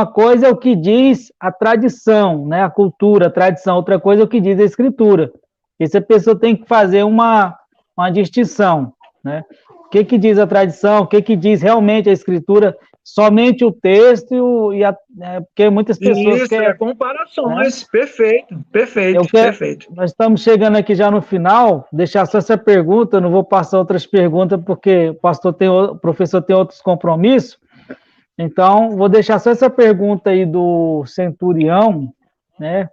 coisa é o que diz a tradição, né? A cultura, a tradição. Outra coisa é o que diz a escritura. Essa pessoa tem que fazer uma distinção, né? O que diz a tradição, o que diz realmente a escritura, somente o texto porque muitas pessoas querem... comparações, né? Perfeito. Nós estamos chegando aqui já no final, deixar só essa pergunta, não vou passar outras perguntas porque o professor tem outros compromissos, então vou deixar só essa pergunta aí do centurião, né?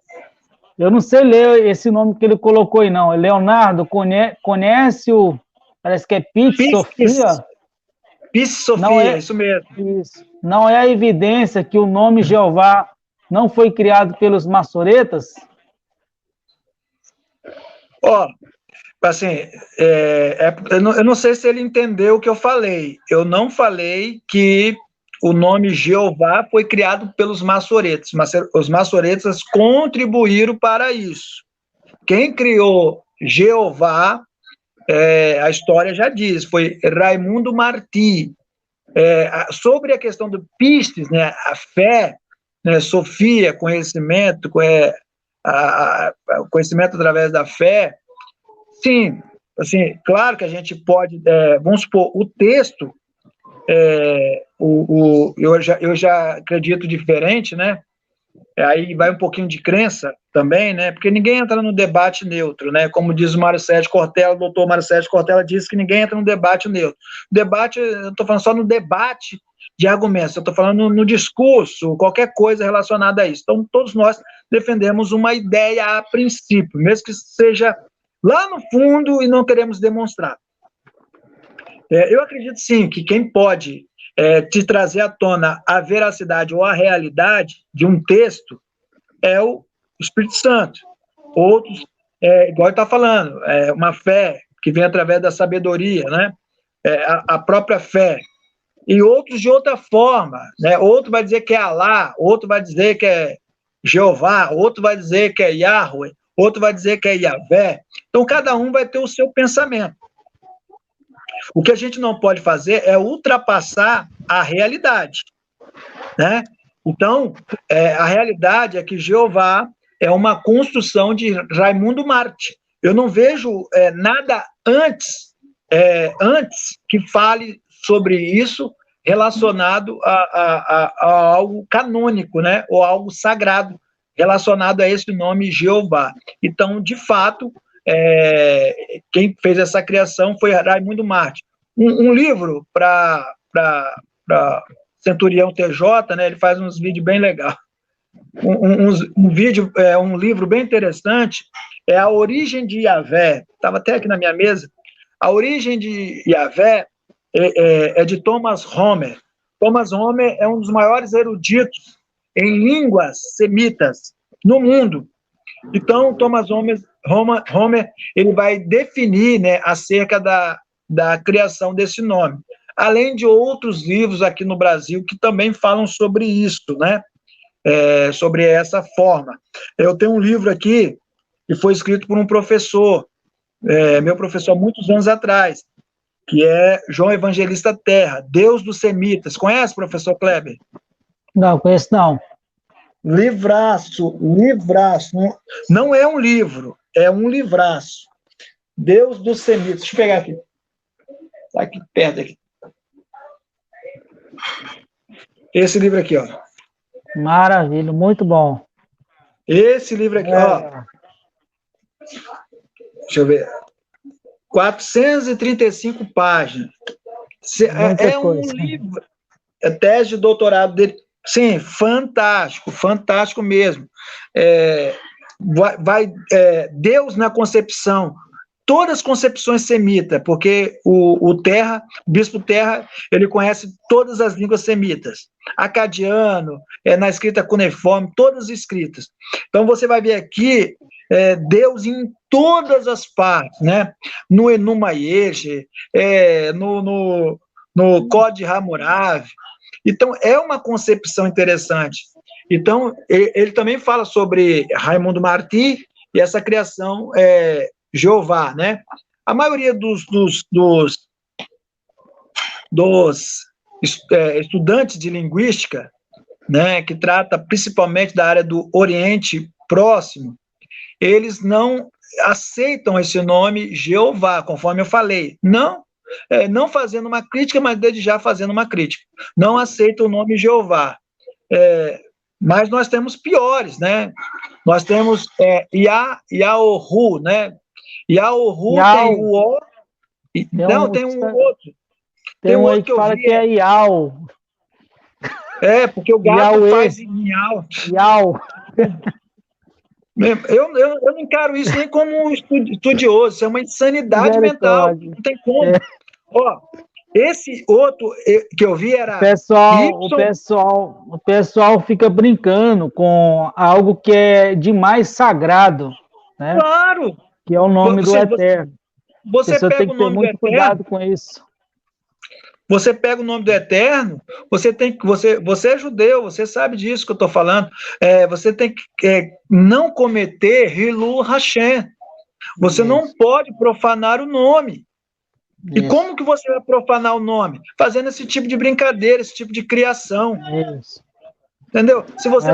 Eu não sei ler esse nome que ele colocou aí não, Leonardo, conhece parece que é Piscis Sophia? Piscis Sophia, isso mesmo. Isso. Não é a evidência que o nome Jeová não foi criado pelos maçoretas? Assim, eu não sei se ele entendeu o que eu falei. Eu não falei que o nome Jeová foi criado pelos maçoretas. Os maçoretas contribuíram para isso. Quem criou Jeová, a história já diz, foi Raimundo Martí. Sobre a questão do Piscis, né, a fé, né, Sofia, conhecimento, o conhecimento através da fé, sim, assim, claro que a gente pode, vamos supor, o texto, eu já acredito diferente, né? Aí vai um pouquinho de crença também, né? Porque ninguém entra no debate neutro, né? Como diz o Mário Sérgio Cortella, o doutor Mário Sérgio Cortella diz que ninguém entra no debate neutro. Debate, eu estou falando só no debate de argumentos, eu estou falando no discurso, qualquer coisa relacionada a isso. Então, todos nós defendemos uma ideia a princípio, mesmo que seja lá no fundo e não queremos demonstrar. Eu acredito, sim, que quem pode te trazer à tona a veracidade ou a realidade de um texto é o Espírito Santo. Outros, igual ele está falando, uma fé que vem através da sabedoria, né? A própria fé. E outros de outra forma, né? Outro vai dizer que é Alá, outro vai dizer que é Jeová, outro vai dizer que é Yahweh, outro vai dizer que é Yahvé. Então, cada um vai ter o seu pensamento. O que a gente não pode fazer é ultrapassar a realidade, né? Então, a realidade é que Jeová é uma construção de Raimundo Marte. Eu não vejo nada antes que fale sobre isso relacionado a algo canônico, né? Ou algo sagrado relacionado a esse nome Jeová. Então, de fato, quem fez essa criação foi Raimundo Marte. Um livro para Centurião TJ, né? Ele faz uns vídeos bem legais. Um livro bem interessante é A Origem de Yahvé. Estava até aqui na minha mesa. A Origem de Yahvé é de Thomas Homer. Thomas Homer é um dos maiores eruditos em línguas semitas no mundo. Então, Thomas Homer ele vai definir, né, acerca da criação desse nome. Além de outros livros aqui no Brasil que também falam sobre isso, né? Sobre essa forma. Eu tenho um livro aqui que foi escrito por um professor, meu professor há muitos anos atrás, que é João Evangelista Terra, Deus dos Semitas. Conhece, professor Kleber? Não, conheço não. Livraço. Não é um livro, é um livraço. Deus dos Semitas. Deixa eu pegar aqui. Está aqui perto aqui. Esse livro aqui, ó. Maravilha, muito bom. Esse livro aqui, ó. Deixa eu ver. 435 páginas. Um livro. É tese de doutorado dele. Sim, fantástico, fantástico mesmo. Deus na concepção. Todas as concepções semitas, porque o bispo Terra, ele conhece todas as línguas semitas. Acadiano, na escrita cuneiforme, todas escritas. Então, você vai ver aqui Deus em todas as partes, né? No Enuma Elish, no Código Hammurabi. Então, é uma concepção interessante. Então, ele também fala sobre Raimundo Martí e essa criação Jeová, né? A maioria dos estudantes de linguística, né, que trata principalmente da área do Oriente Próximo, eles não aceitam esse nome Jeová, conforme eu falei. Não fazendo uma crítica, mas desde já fazendo uma crítica. Não aceitam o nome Jeová. Mas nós temos piores, né? Nós temos Yaohu, né? Yaohu tem o O. Tem um outro. Tem um outro que fala que é Iau. Porque o gato faz Iau. Iau. Eu não encaro isso nem como um estudioso, isso é uma insanidade mental, não tem como. Ó, esse outro que eu vi era... O pessoal fica brincando com algo que é demais sagrado, né? Claro! Que é o nome do Eterno. Você pega tem que ter muito cuidado com isso. Você pega o nome do Eterno, você é judeu, você sabe disso que eu estou falando. Você tem que não cometer Hilu Hashem. Você não pode profanar o nome. E como que você vai profanar o nome? Fazendo esse tipo de brincadeira, esse tipo de criação. Entendeu? Se você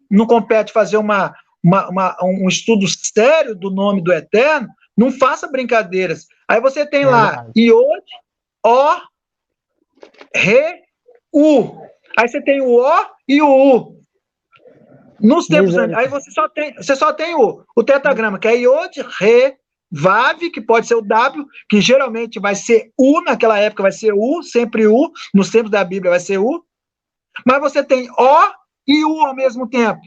não compete fazer uma um estudo sério do nome do Eterno, não faça brincadeiras. Aí você tem lá Iod, O, Re, U. Aí você tem o O e o U. Nos tempos aí você só tem o tetragrama, que é Iod, Re, Vav, que pode ser o W, que geralmente vai ser U, naquela época vai ser U, sempre U, nos tempos da Bíblia vai ser U, mas você tem O e U ao mesmo tempo.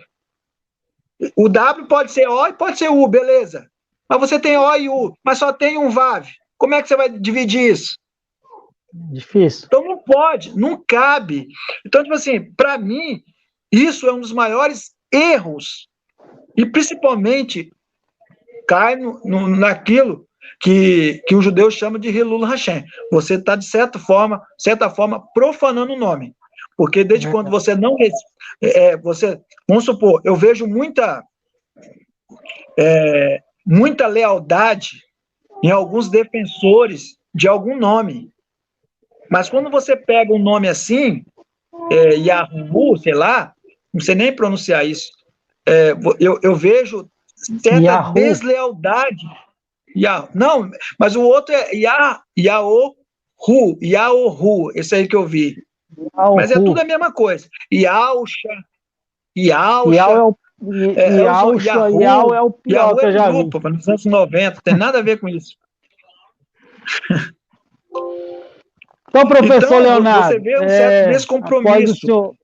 O W pode ser O e pode ser U, beleza. Mas você tem O e U, mas só tem um Vav. Como é que você vai dividir isso? Difícil. Então não pode, não cabe. Então, tipo assim, para mim, isso é um dos maiores erros, e principalmente cai naquilo que o judeu chama de Hilul Hashem. Você está, de certa forma, profanando o nome. Porque desde quando você não... vamos supor, eu vejo muita lealdade em alguns defensores de algum nome. Mas quando você pega um nome assim, Yahu, sei lá, não sei nem pronunciar isso, eu vejo certa deslealdade. Não, mas o outro é Yaohu, esse aí que eu vi. Mas é tudo a mesma coisa. Yausha. Yau é o pior que eu já vi. Nos anos 90, tem nada a ver com isso. Então, professor Leonardo, você vê um certo descompromisso.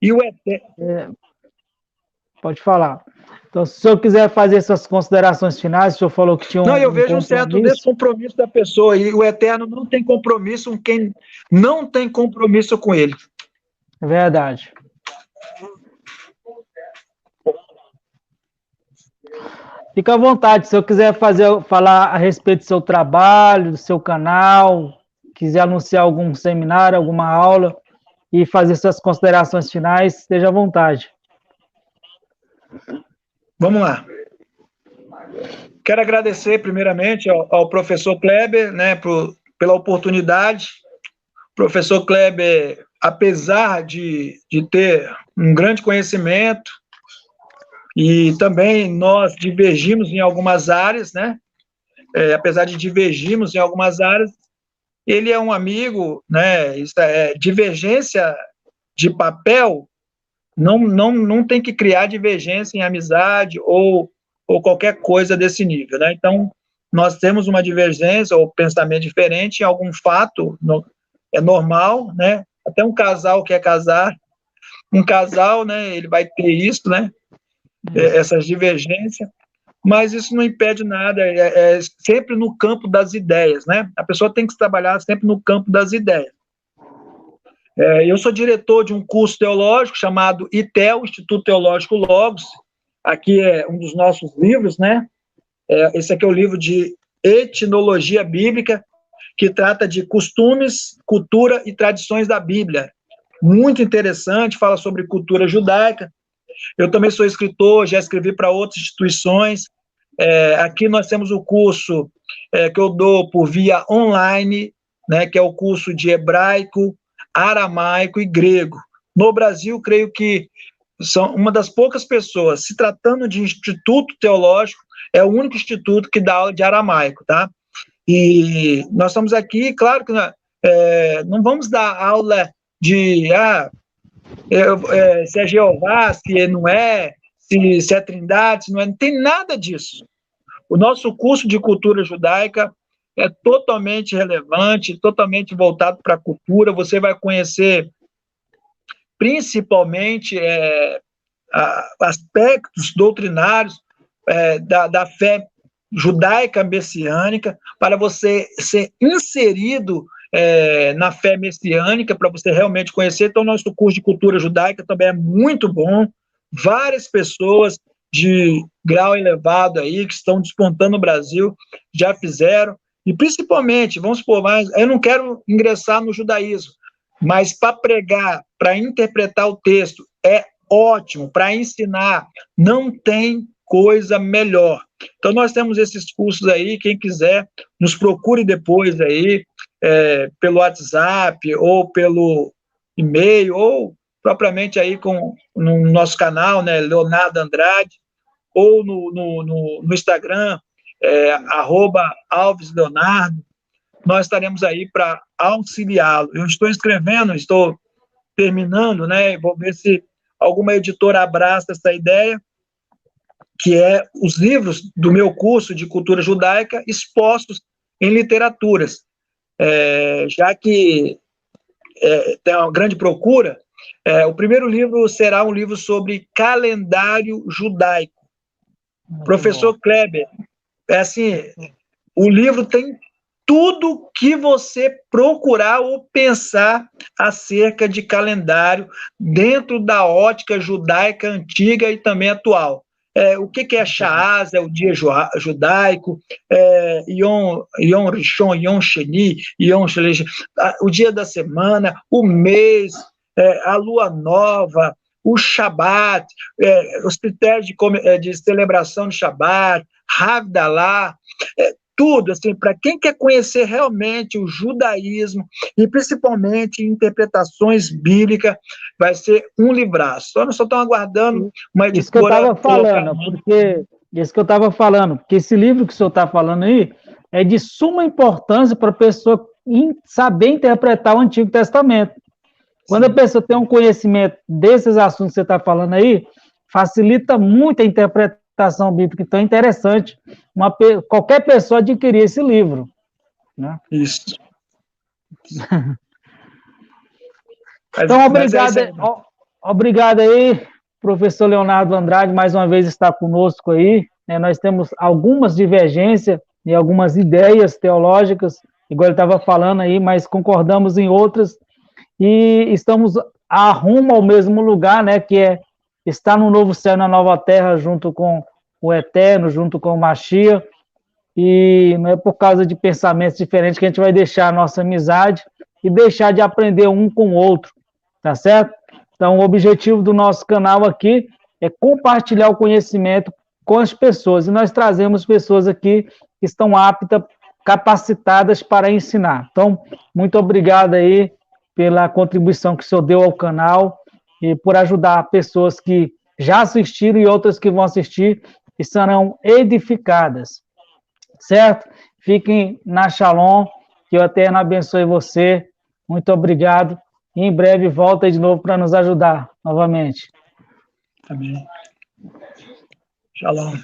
Pode falar. Então, se o senhor quiser fazer essas considerações finais, o senhor falou que tinha eu vejo um certo descompromisso da pessoa, e o Eterno não tem compromisso com quem não tem compromisso com ele. É verdade. Fica à vontade, se o senhor quiser falar a respeito do seu trabalho, do seu canal, quiser anunciar algum seminário, alguma aula, e fazer suas considerações finais, esteja à vontade. Vamos lá. Quero agradecer, primeiramente, ao professor Kleber, né, pela oportunidade. O professor Kleber, apesar de ter um grande conhecimento, e também nós divergimos em algumas áreas, né? Apesar de divergirmos em algumas áreas, ele é um amigo, né? Divergência de papel não tem que criar divergência em amizade ou qualquer coisa desse nível, né? Então, nós temos uma divergência ou pensamento diferente em algum fato, é normal, né? Até um casal quer casar, um casal, né? Ele vai ter isso, né? Essas divergências, mas isso não impede nada, é sempre no campo das ideias, né? A pessoa tem que trabalhar sempre no campo das ideias. Eu sou diretor de um curso teológico chamado ITEL, Instituto Teológico Logos. Aqui é um dos nossos livros, né? Esse aqui é o livro de Etnologia Bíblica, que trata de costumes, cultura e tradições da Bíblia. Muito interessante, fala sobre cultura judaica. Eu também sou escritor, já escrevi para outras instituições. Aqui nós temos o curso que eu dou por via online, né, que é o curso de hebraico, aramaico e grego. No Brasil, creio que são uma das poucas pessoas, se tratando de instituto teológico, é o único instituto que dá aula de aramaico, tá? E nós estamos aqui, claro que não vamos dar aula de se é Jeová, se não é, se é Trindade, se não é, não tem nada disso. O nosso curso de cultura judaica é totalmente relevante, totalmente voltado para a cultura. Você vai conhecer principalmente aspectos doutrinários da fé judaica messiânica, para você ser inserido na fé messiânica, para você realmente conhecer. Então, nosso curso de cultura judaica também é muito bom. Várias pessoas de grau elevado aí, que estão despontando no Brasil, já fizeram. E principalmente, vamos supor, eu não quero ingressar no judaísmo, mas para pregar, para interpretar o texto, é ótimo. Para ensinar, não tem coisa melhor. Então, nós temos esses cursos aí, quem quiser, nos procure depois aí, pelo WhatsApp, ou pelo e-mail, ou propriamente aí no nosso canal, né, Leonardo Andrade. ou no Instagram, @AlvesLeonardo, nós estaremos aí para auxiliá-lo. Eu estou escrevendo, estou terminando, né? Vou ver se alguma editora abraça essa ideia, que é os livros do meu curso de cultura judaica expostos em literaturas. Já que tem uma grande procura, o primeiro livro será um livro sobre calendário judaico. Professor Kleber, assim, o livro tem tudo que você procurar ou pensar acerca de calendário dentro da ótica judaica antiga e também atual. O que é Shaaz, é o dia judaico, Yom Rishon, Yom Sheni, Yom Shlishi, o dia da semana, o mês, a lua nova, o Shabat, os critérios de celebração do Shabat, Havdalah, tudo, assim, para quem quer conhecer realmente o judaísmo e principalmente interpretações bíblicas, vai ser um livraço. Nós só estamos aguardando uma editora. Isso que eu estava falando, porque esse livro que o senhor está falando aí é de suma importância para a pessoa saber interpretar o Antigo Testamento. Quando a pessoa tem um conhecimento desses assuntos que você está falando aí, facilita muito a interpretação bíblica. Então é interessante qualquer pessoa adquirir esse livro. Né? Isso. Então, obrigado aí, professor Leonardo Andrade, mais uma vez está conosco aí. Nós temos algumas divergências e algumas ideias teológicas, igual ele estava falando aí, mas concordamos em outras, e estamos a rumo ao mesmo lugar, né, que é estar no novo céu e na nova terra, junto com o Eterno, junto com o Mashiach, e não é por causa de pensamentos diferentes que a gente vai deixar a nossa amizade e deixar de aprender um com o outro, tá certo? Então, o objetivo do nosso canal aqui é compartilhar o conhecimento com as pessoas, e nós trazemos pessoas aqui que estão aptas, capacitadas para ensinar. Então, muito obrigado aí pela contribuição que o senhor deu ao canal e por ajudar pessoas que já assistiram e outras que vão assistir e serão edificadas, certo? Fiquem na Shalom, que o Eterno abençoe você. Muito obrigado. E em breve volta de novo para nos ajudar novamente. Amém. Shalom.